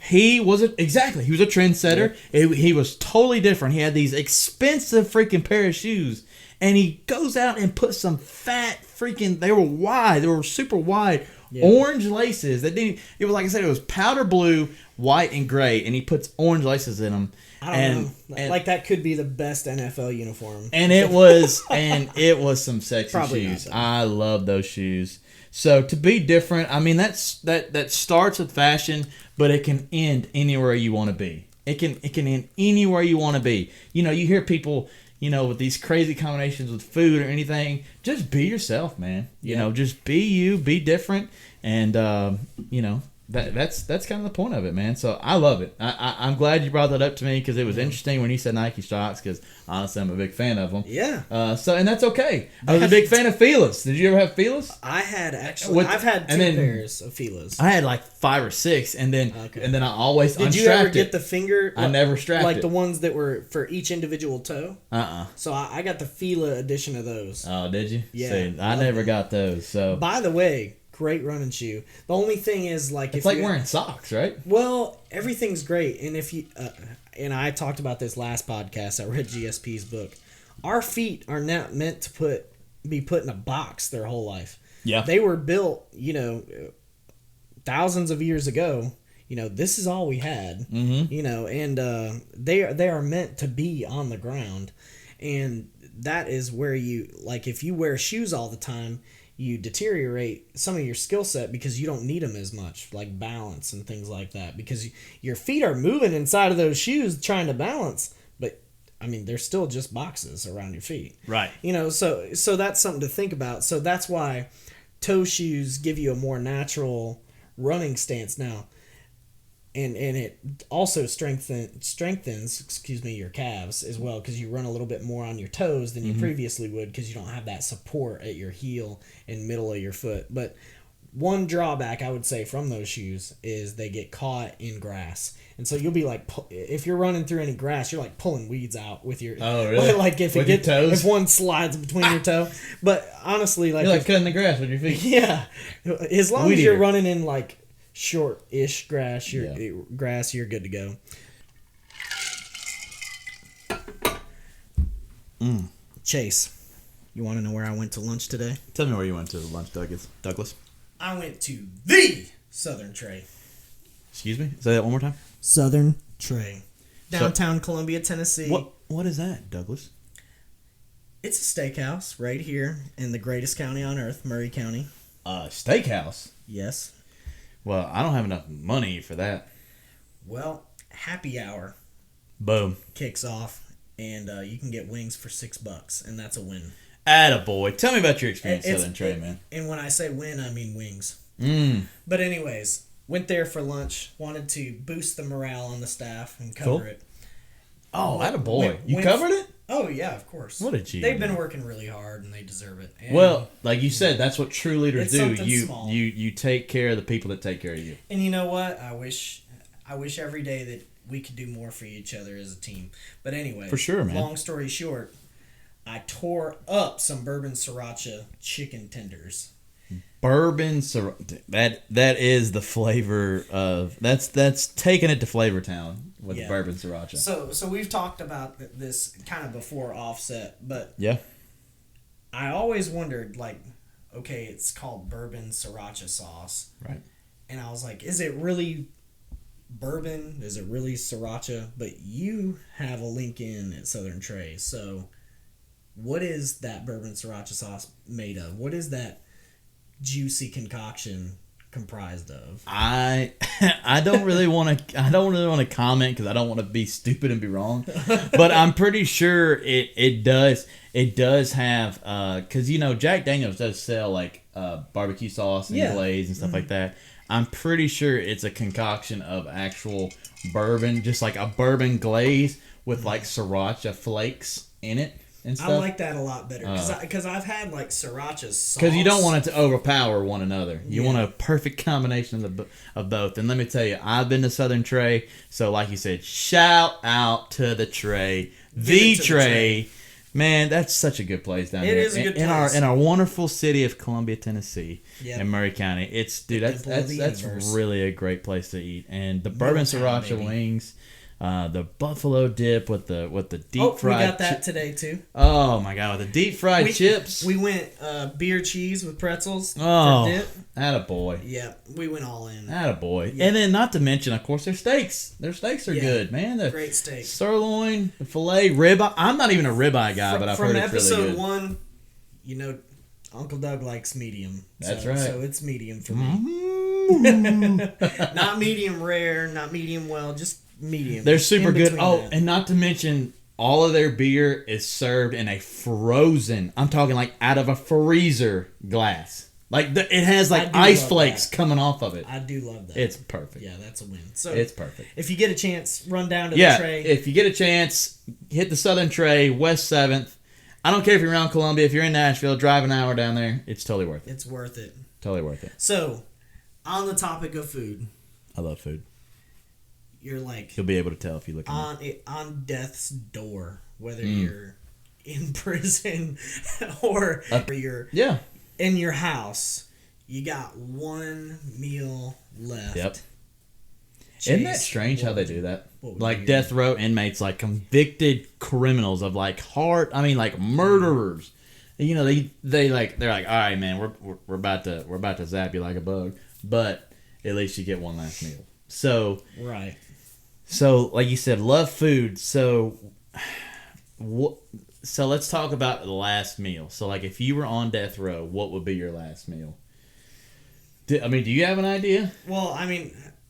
he was a trendsetter. He was totally different. He had these expensive freaking pair of shoes, and he goes out and puts some fat freaking. They were wide. They were super wide. Yeah. Orange laces. It was like I said. It was powder blue, white, and gray, and he puts orange laces in them. I don't know. Like that could be the best NFL uniform. And it was some sexy Probably shoes. Not, I love those shoes. So to be different, I mean that starts with fashion, but it can end anywhere you want to be. It can end anywhere you want to be. You hear people, with these crazy combinations with food or anything. Just be yourself, man. Just be you, be different, and That's kind of the point of it, man. So I love it. I'm glad you brought that up to me because it was interesting when you said Nike Shox because honestly I'm a big fan of them. Yeah. And that's okay. I was a big fan of Fila's. Did you ever have Fila's? I had actually. I've had two pairs of Fila's. I had like 5 or 6, and then I always Did you ever get the finger? I never strapped like it. the ones that were for each individual toe. So I got the Fila edition of those. Oh, did you? Yeah. See, I never got those. So by the way. Great running shoe. The only thing is, it's like wearing socks, right? Well, everything's great, and if you and I talked about this last podcast. I read GSP's book. Our feet are not meant to be put in a box their whole life. Yeah, they were built, thousands of years ago. This is all we had. Mm-hmm. And they are meant to be on the ground, and that is where if you wear shoes all the time. You deteriorate some of your skill set because you don't need them as much, like balance and things like that, because your feet are moving inside of those shoes trying to balance, but I mean they're still just boxes around your feet, right? So that's something to think about. So that's why toe shoes give you a more natural running stance now, and it also strengthens your calves as well, because you run a little bit more on your toes than you previously would, because you don't have that support at your heel and middle of your foot. But one drawback I would say from those shoes is they get caught in grass, and so you'll be like, if you're running through any grass, you're like pulling weeds out with your. Oh really? Like if one slides between your toe. But honestly, you're like cutting the grass with your feet. Yeah, as long as you're running in like short-ish grass, you're good to go. Chase, you want to know where I went to lunch today? Tell me where you went to lunch, Douglas. I went to the Southern Tray. Excuse me? Say that one more time. Southern Tray. Downtown Columbia, Tennessee. What is that, Douglas? It's a steakhouse right here in the greatest county on earth, Murray County. Steakhouse? Yes. Well, I don't have enough money for that. Well, happy hour. Boom. Kicks off, and you can get wings for $6, and that's a win. Attaboy. Tell me about your experience at Southern Tray, man. And when I say win, I mean wings. But anyways, went there for lunch. Wanted to boost the morale on the staff and cover it. Oh, attaboy. You covered it? Oh, yeah, of course. What did you They've been working really hard, and they deserve it. And well, like you said, that's what true leaders do. Small. You take care of the people that take care of you. And you know what? I wish every day that we could do more for each other as a team. But anyway, for sure, man. Long story short, I tore up some bourbon sriracha chicken tenders. Bourbon sriracha. That is the flavor of that's taking it to Flavor Town with the bourbon sriracha. So we've talked about this kind of before offset, but yeah, I always wondered, like, okay, it's called bourbon sriracha sauce, right? And I was like, is it really bourbon? Is it really sriracha? But you have a link in at Southern Tray, so what is that bourbon sriracha sauce made of? What is that juicy concoction comprised of? I don't really want to comment because I don't want to be stupid and be wrong, but I'm pretty sure it does have because Jack Daniels does sell like barbecue sauce and glaze and stuff like that. I'm pretty sure it's a concoction of actual bourbon, just like a bourbon glaze with like sriracha flakes in it and stuff. I like that a lot better because I've had like sriracha sauce. Because you don't want it to overpower one another. You want a perfect combination of both. And let me tell you, I've been to Southern Trey, so like you said, shout out to the Trey, the Trey. Man, that's such a good place down there. It is a good place. In our wonderful city of Columbia, Tennessee, in Murray County. That's really a great place to eat. And the bourbon sriracha wings, the buffalo dip with the deep fried. We got that today too. Oh my god, with the deep fried chips. We went beer cheese with pretzels for dip. Attaboy. Yeah, we went all in. Attaboy. Yeah. And then not to mention, of course, their steaks. Their steaks are good, man. Great steak. Sirloin, the filet, ribeye. I'm not even a ribeye guy, but I've heard it's really good. From episode 1, Uncle Doug likes medium. That's right. So it's medium for me. Not medium rare, not medium well, just medium. They're super good. Oh, and not to mention, all of their beer is served in a frozen, I'm talking like out of a freezer glass. Like it has like ice flakes coming off of it. I do love that. It's perfect. Yeah, that's a win. So it's perfect. If you get a chance, run down to the Trey. If you get a chance, hit the Southern Trey, West 7th. I don't care if you're around Columbia. If you're in Nashville, drive an hour down there. It's totally worth it. It's worth it. Totally worth it. So, on the topic of food. I love food. You're like... You'll be able to tell if you look at me. On death's door, whether you're in prison or you're in your house, you got one meal left. Yep. Isn't that strange how they do that? Like death row inmates, like convicted criminals of like like murderers. They're like, all right, man, we're about to zap you like a bug, but at least you get one last meal. So right. So like you said, love food. So let's talk about the last meal. So like if you were on death row, what would be your last meal? Do you have an idea? Well, I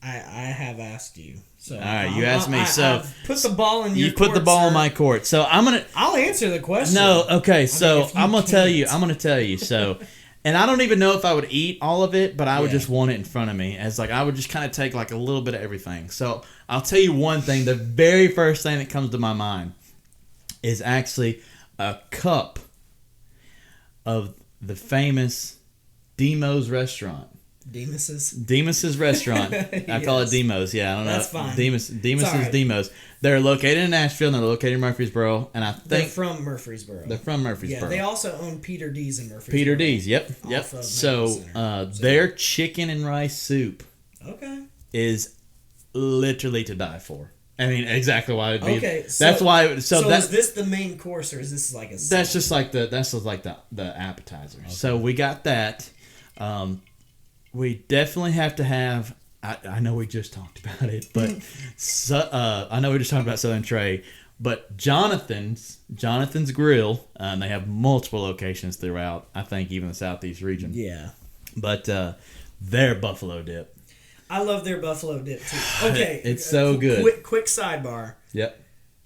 have asked you. So all right, you asked me. I've put the ball in your court. You put the ball in my court. So I'll answer the question. No, okay. So I'm gonna tell you. So, and I don't even know if I would eat all of it, but I would just want it in front of me. As like I would just kind of take like a little bit of everything. So I'll tell you one thing. The very first thing that comes to my mind is actually a cup of the famous Demo's restaurant. Demas's restaurant. I call it Demos. Yeah, I don't know. That's fine. Demas's Demos. They're located in Nashville and they're located in Murfreesboro. And I think they're from Murfreesboro. Yeah, they also own Peter D's in Murfreesboro. Peter D's. Yep. So their chicken and rice soup. Is literally to die for. Exactly why it'd be. Okay, that's why. So is this the main course or is this like a? That's just like the appetizer. Okay. So we got that. We definitely have to have. I know we just talked about it, but I know we just talked about Southern Trey, but Jonathan's Grill. They have multiple locations throughout. I think even the Southeast region. Yeah. But their buffalo dip. I love their buffalo dip too. Okay, it's so good. Quick sidebar. Yep.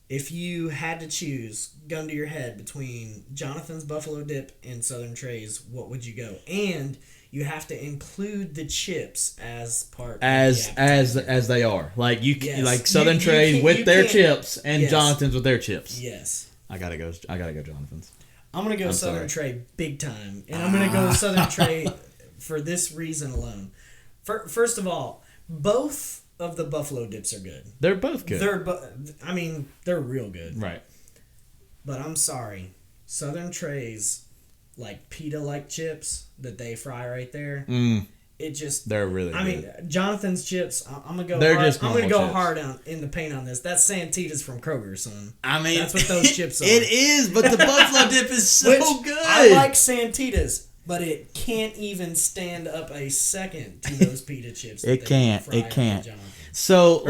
If you had to choose, gun to your head, between Jonathan's buffalo dip and Southern Trey's, what would you go? And you have to include the chips as part as they are. Like like Southern Trey's with their chips and Jonathan's with their chips. Yes. I gotta go Jonathan's. I'm gonna go Southern Trey big time, and I'm gonna go Southern Trey for this reason alone. First of all, both of the buffalo dips are good. They're both good. They're real good. Right. But I'm sorry, Southern Trey's like pita-like chips that they fry right there. It just they're really good. Jonathan's chips. I'm gonna go. They're hard. just I'm gonna go chips. Hard in the paint on this. That's Santitas from Kroger, son. That's what those chips are. It is, but the buffalo dip is so good. I like Santitas, but it can't even stand up a second to those pita chips. It can't. So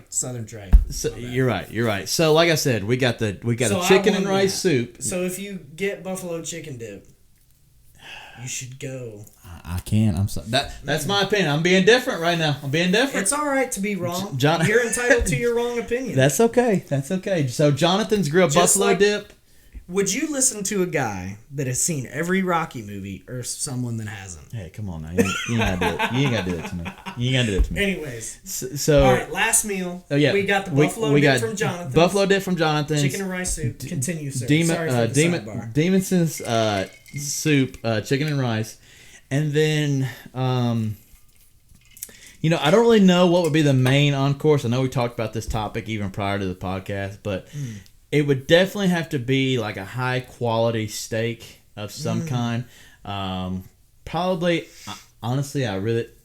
Southern Trey. So, you're right. So like I said, we got the chicken and rice soup. So if you get buffalo chicken dip, You should go. I can't. I'm sorry. That's my opinion. I'm being different right now. I'm being different. It's all right to be wrong. John- You're entitled to your wrong opinion. That's okay. That's okay. So Jonathan's grilled Just buffalo like- dip. Would you listen to a guy that has seen every Rocky movie or someone that hasn't? Hey, come on now. You ain't gotta do it. You ain't gotta do it to me. You ain't gotta do it to me. Anyways. So all right, last meal. Oh yeah, We got the buffalo dip from Jonathan. Buffalo dip from Jonathan's. Chicken and rice soup. Continue, sir. Sorry for the sidebar. Demonson's soup, chicken and rice, and then I don't really know what would be the main on-course. I know we talked about this topic even prior to the podcast, but it would definitely have to be like a high-quality steak of some kind. Probably, honestly,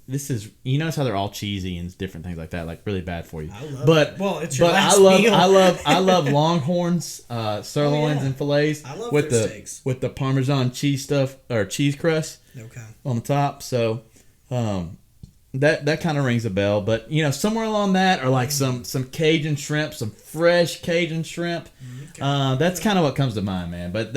this is, you notice how they're all cheesy and different things like that, like really bad for you. I love it. Well, it's your but last meal. I love Longhorns, sirloins, yeah. and fillets I love with their the steaks. with the Parmesan cheese stuff or cheese crust Okay. on the top. So that kind of rings a bell. But somewhere along that, or like some Cajun shrimp, some fresh Cajun shrimp. Okay. That's kind of what comes to mind, man. But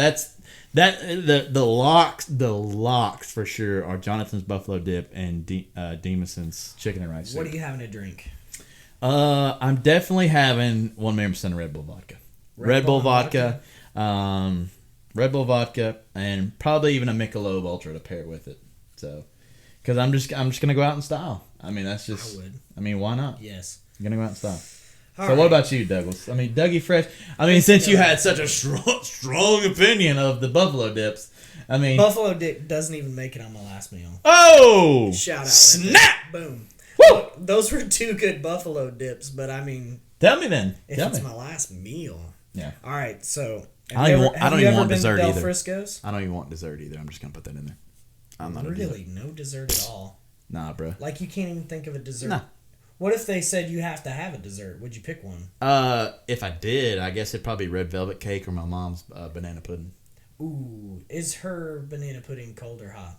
the locks for sure are Jonathan's buffalo dip and Demonson's chicken and rice soup. What are you having to drink? I'm definitely having 100% Red Bull vodka. Red Bull vodka, Red Bull vodka, and probably even a Michelob Ultra to pair with it. So, because I'm just gonna go out in style. I mean, that's just. I would. I mean, why not? Yes. I'm gonna go out in style. All So right. what about you, Douglas? I mean, Dougie Fresh. I mean, since you had such a strong opinion of the buffalo dips, I mean, Buffalo dip doesn't even make it on my last meal. oh, Shout out. snap! Boom. Woo! Those were two good buffalo dips, but I mean, Tell me then. if Tell it's me. my last meal. Yeah. All right, so I don't even want been dessert to Del either. Frisco's? I don't even want dessert either. I'm just gonna put that in there. I'm not a Really, dessert. no dessert at all. Nah, bro. Like you can't even think of a dessert. Nah. What if they said you have to have a dessert? Would you pick one? If I did, I guess it'd probably be red velvet cake or my mom's banana pudding. Ooh, is her banana pudding cold or hot?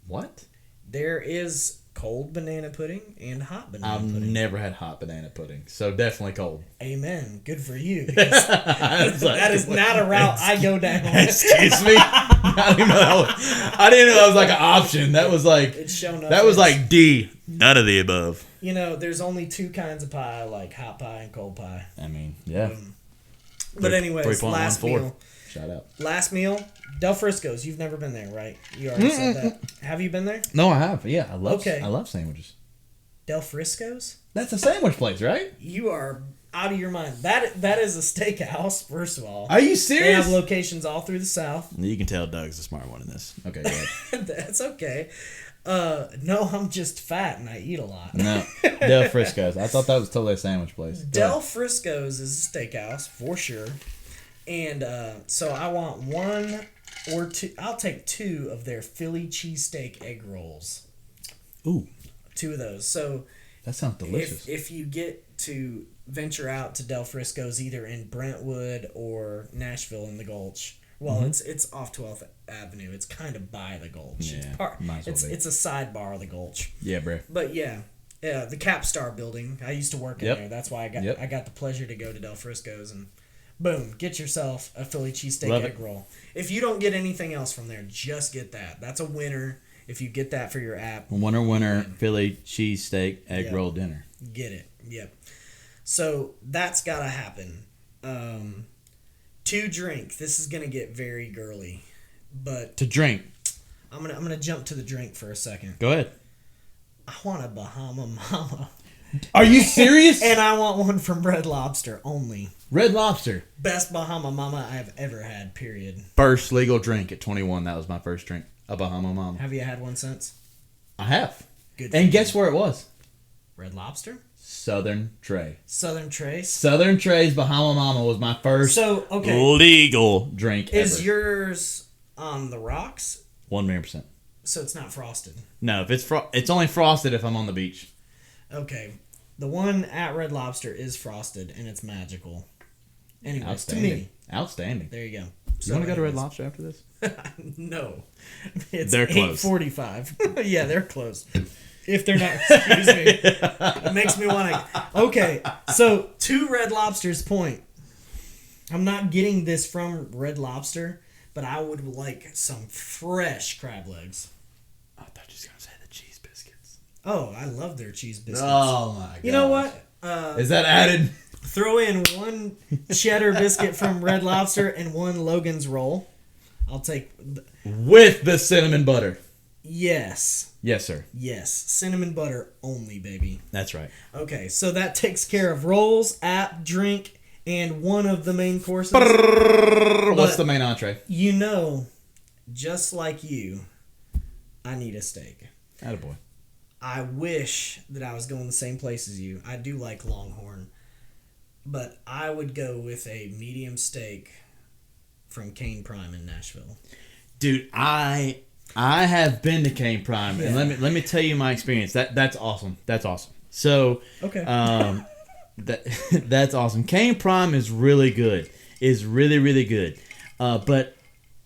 What? There is cold banana pudding and hot banana I've pudding. never had hot banana pudding, so definitely cold. Amen. Good for you. because that is not a route I go down. Excuse me. I didn't know that was like an option. That was like It's shown up. that was as- like D. None of the above. there's only two kinds of pie, like hot pie and cold pie. I mean, yeah. But anyways, last 3.14. meal. Shout out. Last meal, Del Frisco's. You've never been there, right? You already said that. Have you been there? No, I have. Yeah, I love. Okay. I love sandwiches. Del Frisco's? That's a sandwich place, right? You are out of your mind. That is a steakhouse, first of all. Are you They serious? have locations all through the South. You can tell Doug's the smart one in this. Okay, go ahead. That's okay. No, I'm just fat and I eat a lot. No, Del Frisco's. I thought that was totally a sandwich place. Go Del ahead. Frisco's is a steakhouse for sure, and so I want one or two. I'll take two of their Philly cheesesteak egg rolls. Ooh, Two of those. So that sounds delicious. if you get to venture out to Del Frisco's either in Brentwood or Nashville in the Gulch. Well, it's off 12th Avenue. It's kind of by the Gulch. Yeah, might as well be. It's a sidebar of the Gulch. Yeah, bro. But yeah, the Capstar building. I used to work in Yep. there. That's why Yep. I got the pleasure to go to Del Frisco's and boom, get yourself a Philly cheesesteak Love egg roll. If you don't get anything else from there, just get that. That's a winner. If you get that for your app, Winner, Philly cheesesteak egg Yep. roll dinner. get it. Yep. So that's gotta happen. To drink. This is gonna get very girly, but To drink. I'm gonna jump to the drink for a second. Go ahead. I want a Bahama Mama, Are you serious? and I want one from Red Lobster only. Red Lobster. Best Bahama Mama I've ever had. Period. First legal drink at 21. That was my first drink. A Bahama Mama. Have you had one since? I have. Good. And guess where it was? Red Lobster, Southern Tray. Southern Trace. Southern Tray's Bahama Mama was my first So okay, legal drink is ever. yours on the rocks? 100%. So it's not frosted. No, if it's only frosted if I'm on the beach. Okay, the one at Red Lobster is frosted and it's magical. Anyways, to Outstanding. me, Outstanding. there you go. You want to go to Red anyways. Lobster after this? No, it's They're closed. 8:45. Yeah, they're closed. If they're not, excuse me. It makes me want to. Okay, so to Red Lobster's point, I'm not getting this from Red Lobster, but I would like some fresh crab legs. I thought you were going to say the cheese biscuits. Oh, I love their cheese biscuits. Oh, my God. You know what? Is that added? Throw in one cheddar biscuit from Red Lobster and one Logan's roll. I'll take... With the cinnamon butter. Yes. Yes, sir. Yes. Cinnamon butter only, baby. That's right. Okay, so that takes care of rolls, app, drink, and one of the main courses. What's the main entree? You know, just like you, I need a steak. Attaboy. I wish that I was going the same place as you. I do like Longhorn. But I would go with a medium steak from Cane Prime in Nashville. Dude, I have been to Cane Prime, and let me tell you my experience. That's awesome. That's awesome. So, okay. That's awesome. Cane Prime is really good. Is really, really good. But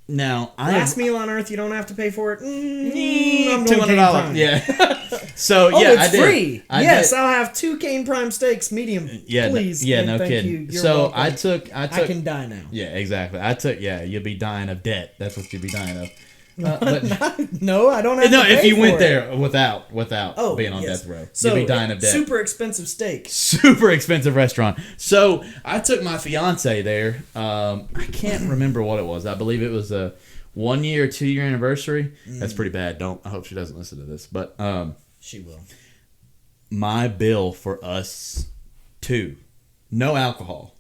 now last meal on Earth, you don't have to pay for it. $200. Yeah. So oh, yeah, it's I did. free. I yes, did. I'll have 2 Cane Prime steaks, medium. Yeah, please. Yeah, and no thank kidding. You. You're So welcome. I took. I can die now. Yeah, exactly. You'll be dying of debt. That's what you'll be dying of. But no, I don't have no, to pay if you for went it. there without being on yes. death row, so, you'll be dying of debt. Super expensive steak. Super expensive restaurant. So I took my fiance there. I can't remember what it was. I believe it was a 1 year or 2 year anniversary. That's pretty bad. I hope she doesn't listen to this. But she will. My bill for us two, no alcohol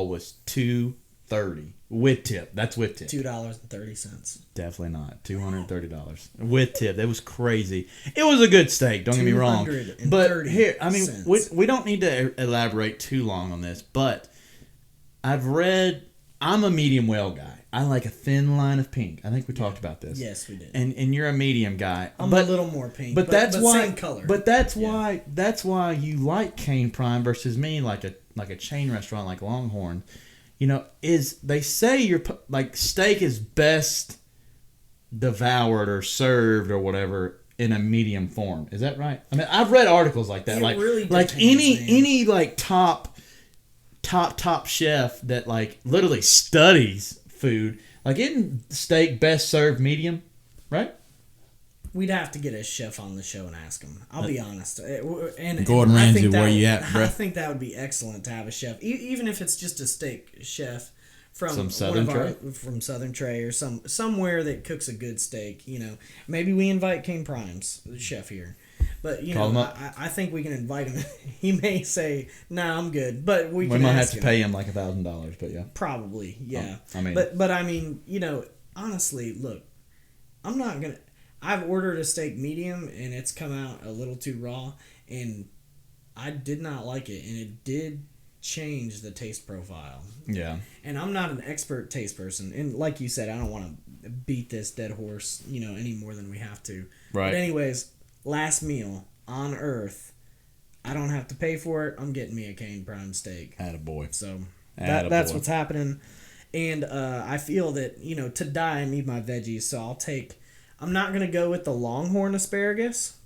was $230 with tip. That's with tip. $2.30. Definitely not $230 with tip. That was crazy. It was a good steak. Don't get me wrong. But here, I mean, we don't need to elaborate too long on this. But I've read. I'm a medium well guy. I like a thin line of pink. I think we talked about this. Yes, we did. And you're a medium guy. I'm a little more pink. But that's why. Same color. But that's why you like Cane Prime versus me, like a chain restaurant like Longhorn. You know, they say like steak is best devoured or served or whatever in a medium form. Is that right? I mean, I've read articles like that. It like really like depends, any like top chef that like literally studies food. Like, isn't steak best served medium, right? We'd have to get a chef on the show and ask him. I'll be honest. And Gordon I Ramsay, think where you at, bro? I think that would be excellent to have a chef, even if it's just a steak chef from Some Southern Tray? From Southern Tray or somewhere that cooks a good steak. You know, maybe we invite Cane Prime's chef here. But you know, I think we can invite him. He may say, "Nah, I'm good," but we can might ask have to pay him like $1,000. But yeah, probably, yeah. I mean, but I mean, you know, honestly, look, I'm not gonna. I've ordered a steak medium and it's come out a little too raw, and I did not like it, and it did change the taste profile. Yeah. And I'm not an expert taste person, and like you said, I don't want to beat this dead horse, you know, any more than we have to. Right. But anyways, last meal on Earth, I don't have to pay for it. I'm getting me a Cane Prime steak. Attaboy. So that's Attaboy. what's happening. And I feel that, you know, to die I need my veggies, so I'm not going to go with the Longhorn asparagus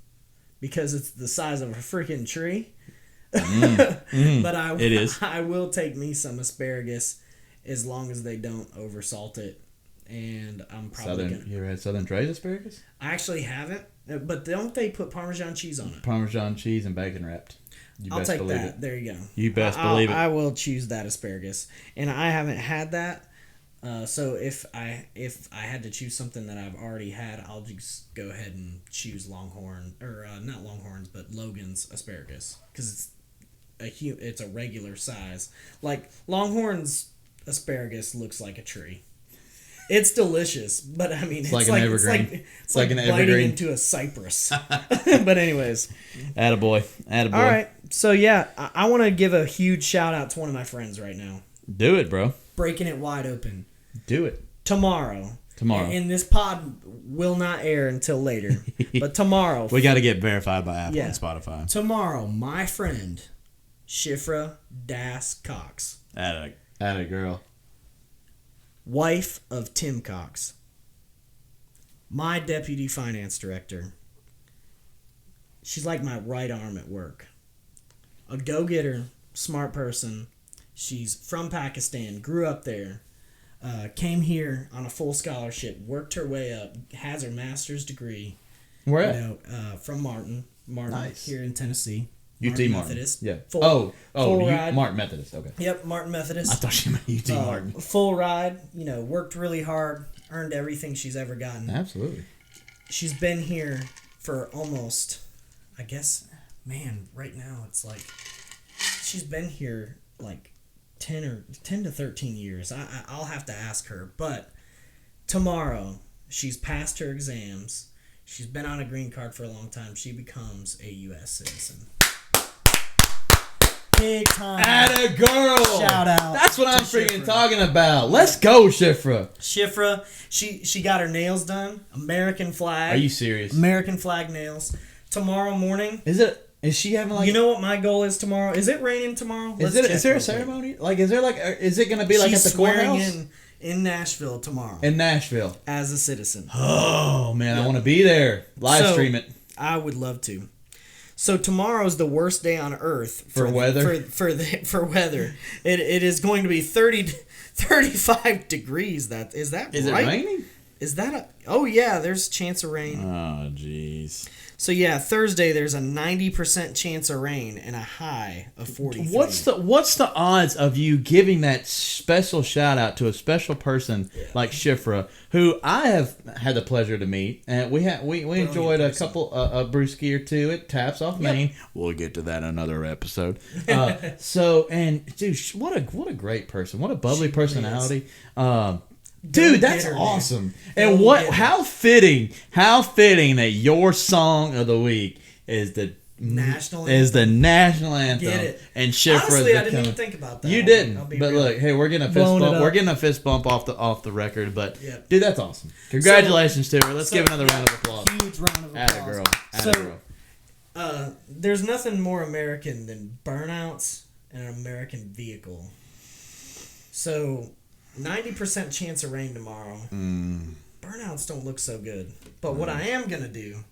because it's the size of a freaking tree. But it is. I will take me some asparagus as long as they don't oversalt it. And I'm probably You ever had Southern Tray's asparagus? I actually haven't, but don't they put Parmesan cheese on it? Parmesan cheese and bacon wrapped. I'll take that. It. There you go. You best believe it. I will choose that asparagus, and I haven't had that. So if I had to choose something that I've already had, I'll just go ahead and choose Longhorn, or not Longhorns, but Logan's asparagus, because it's a regular size. Like Longhorn's asparagus looks like a tree. It's delicious, but I mean, it's like an evergreen. It's like an biting evergreen into a cypress. But anyways, attaboy. All right. So yeah, I want to give a huge shout out to one of my friends right now. Do it, bro. Breaking it wide open. Do it. Tomorrow. And this pod will not air until later. But tomorrow. We got to get verified by Apple and Spotify. Tomorrow, my friend, Shifra Das Cox. Atta girl. Wife of Tim Cox. My deputy finance director. She's like my right arm at work. A go-getter, smart person. She's from Pakistan, grew up there. came here on a full scholarship, worked her way up, has her master's degree. Where at? From Martin Nice. here in Tennessee. UT Martin. Methodist. Yeah. Full ride. Martin Methodist. Okay. Yep, Martin Methodist. I thought she meant UT Martin. Full ride. Worked really hard, earned everything she's ever gotten. Absolutely. She's been here for almost, I guess, man, right now it's like she's been here like 10 to 13 years. I'll have to ask her, but tomorrow she's passed her exams. She's been on a green card for a long time. She becomes a U.S. citizen. Big time. Atta girl. Shout out. That's what I'm freaking talking about. Let's go, Shifra. Shifra, she got her nails done. American flag. Are you serious? American flag nails. Tomorrow morning. Is she having like? You know what my goal is tomorrow? Is it raining tomorrow? Is there a ceremony? Like, is it going to be like at the courthouse? She's swearing in Nashville tomorrow. In Nashville. As a citizen. Oh man, I want to be there. Live stream it. I would love to. So tomorrow's the worst day on earth for weather. For weather, it is going to be 35 degrees. Is that right? Is it raining? Is that oh yeah, there's a chance of rain. Oh jeez. So yeah, Thursday there's a 90% chance of rain and a high of 43. What's the odds of you giving that special shout out to a special person like Shifra, who I have had the pleasure to meet, and we enjoyed a couple a brewski or two at Taps Off Main. We'll get to that in another episode. Dude, what a great person, what a bubbly personality. Dude, that's awesome. And how fitting that your song of the week is the national anthem. Get it. And Shifra. Honestly, I didn't even think about that. You didn't. But look, hey, we're getting a fist bump. We're getting a fist bump off the record, but dude, that's awesome. Congratulations to her. Let's give another round of applause. Huge round of applause. Atta girl. There's nothing more American than burnouts in an American vehicle. So 90% chance of rain tomorrow. Burnouts don't look so good. But what I am going to do,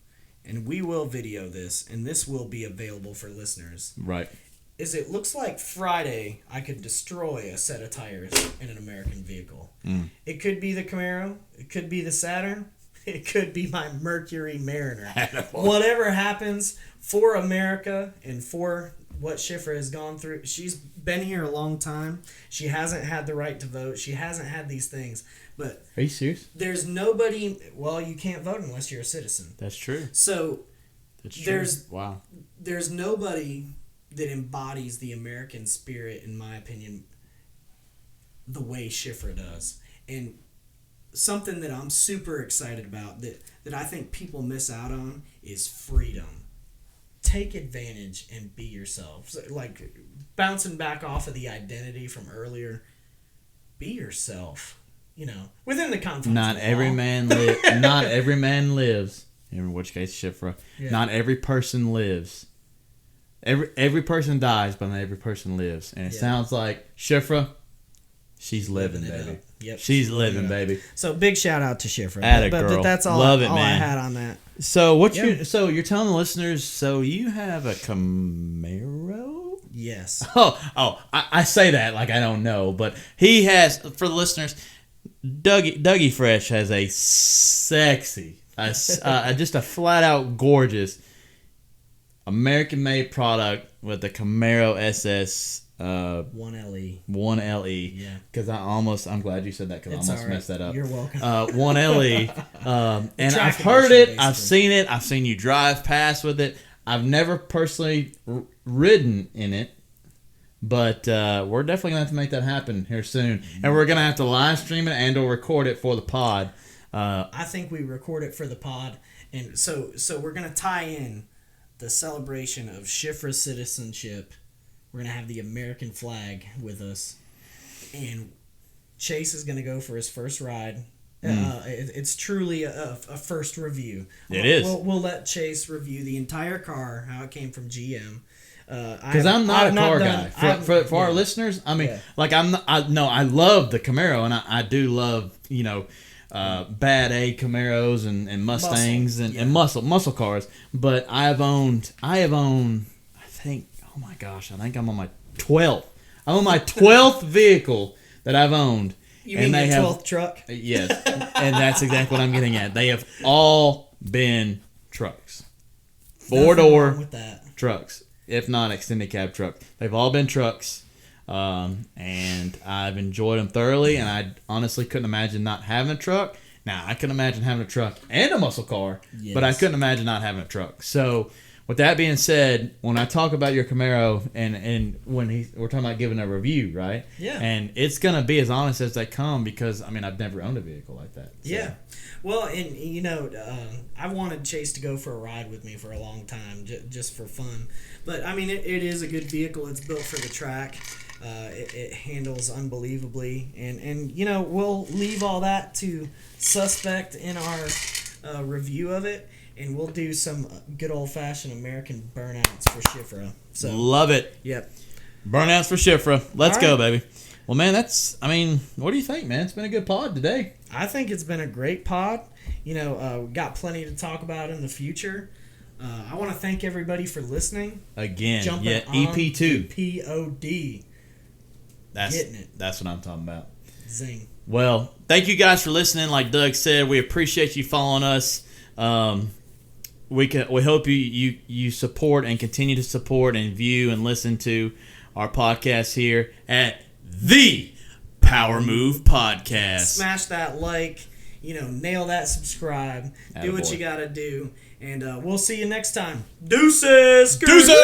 and we will video this, and this will be available for listeners. Right. Is it looks like Friday I could destroy a set of tires in an American vehicle. It could be the Camaro. It could be the Saturn. It could be my Mercury Mariner. Whatever happens for America and for what Shifra has gone through. She's been here a long time. She hasn't had the right to vote. She hasn't had these things. But are you serious? There's nobody. Well, you can't vote unless you're a citizen. That's true. So there's there's nobody that embodies the American spirit, in my opinion, the way Shifra does. And something that I'm super excited about that I think people miss out on is freedom. Take advantage and be yourself. So, like, bouncing back off of the identity from earlier, be yourself. Within the confines. Not every man lives. In which case, Shifra. Yeah. Not every person lives. Every person dies, but not every person lives. And it sounds like Shifra, she's living baby. Yep. She's living, baby. So big shout out to Shifra. But that's all. Love it, all man. I had on that. So you're telling the listeners? So you have a Camaro? Yes. I say that like I don't know, but he has, for the listeners. Dougie Fresh has a sexy, just a flat out gorgeous American-made product with the Camaro SS 1LE. 1LE. Yeah. Because I'm glad you said that because I almost messed that up. You're welcome. 1LE. And I've heard it. Basically. I've seen it. I've seen you drive past with it. I've never personally ridden in it. But we're definitely going to have to make that happen here soon. And we're going to have to live stream it and or record it for the pod. I think we record it for the pod. And so we're going to tie in the celebration of Shifra's citizenship. We're going to have the American flag with us. And Chase is going to go for his first ride. It's truly a first review. It is. We'll let Chase review the entire car, how it came from GM. Because I'm not a car guy. For our listeners, I mean, I love the Camaro, and I do love, bad A Camaros and Mustangs and muscle cars. But I have owned, I think, oh my gosh, I think I'm on my 12th. I'm on my 12th vehicle that I've owned, You mean they the have 12th truck? Yes, and that's exactly what I'm getting at. They have all been trucks, Nothing 4-door wrong with that. trucks, if not extended cab truck. They've all been trucks, and I've enjoyed them thoroughly. And I honestly couldn't imagine not having a truck. Now I couldn't imagine having a truck and a muscle car, but I couldn't imagine not having a truck. So, with that being said, when I talk about your Camaro and when we're talking about giving a review, right? Yeah. And it's gonna be as honest as they come because I mean I've never owned a vehicle like that. So. Yeah. Well, and you know, I wanted Chase to go for a ride with me for a long time, just for fun. But I mean, it is a good vehicle. It's built for the track. It handles unbelievably, and you know, we'll leave all that to suspect in our review of it, and we'll do some good old fashioned American burnouts for Shifra. So Love it. Yep. Burnouts for Shifra. Let's All go, right. baby. Well, man, what do you think, man? It's been a good pod today. I think it's been a great pod. You know, we've got plenty to talk about in the future. I want to thank everybody for listening. Again, Jumping yeah, on EP2. to POD. Getting it. That's what I'm talking about. Zing. Well, thank you guys for listening. Like Doug said, we appreciate you following us. We hope you support and continue to support and view and listen to our podcast here at the Power Move Podcast. Smash that like, you know, nail that subscribe, do what Attaboy. you gotta do, and we'll see you next time. Deuces! Deuces!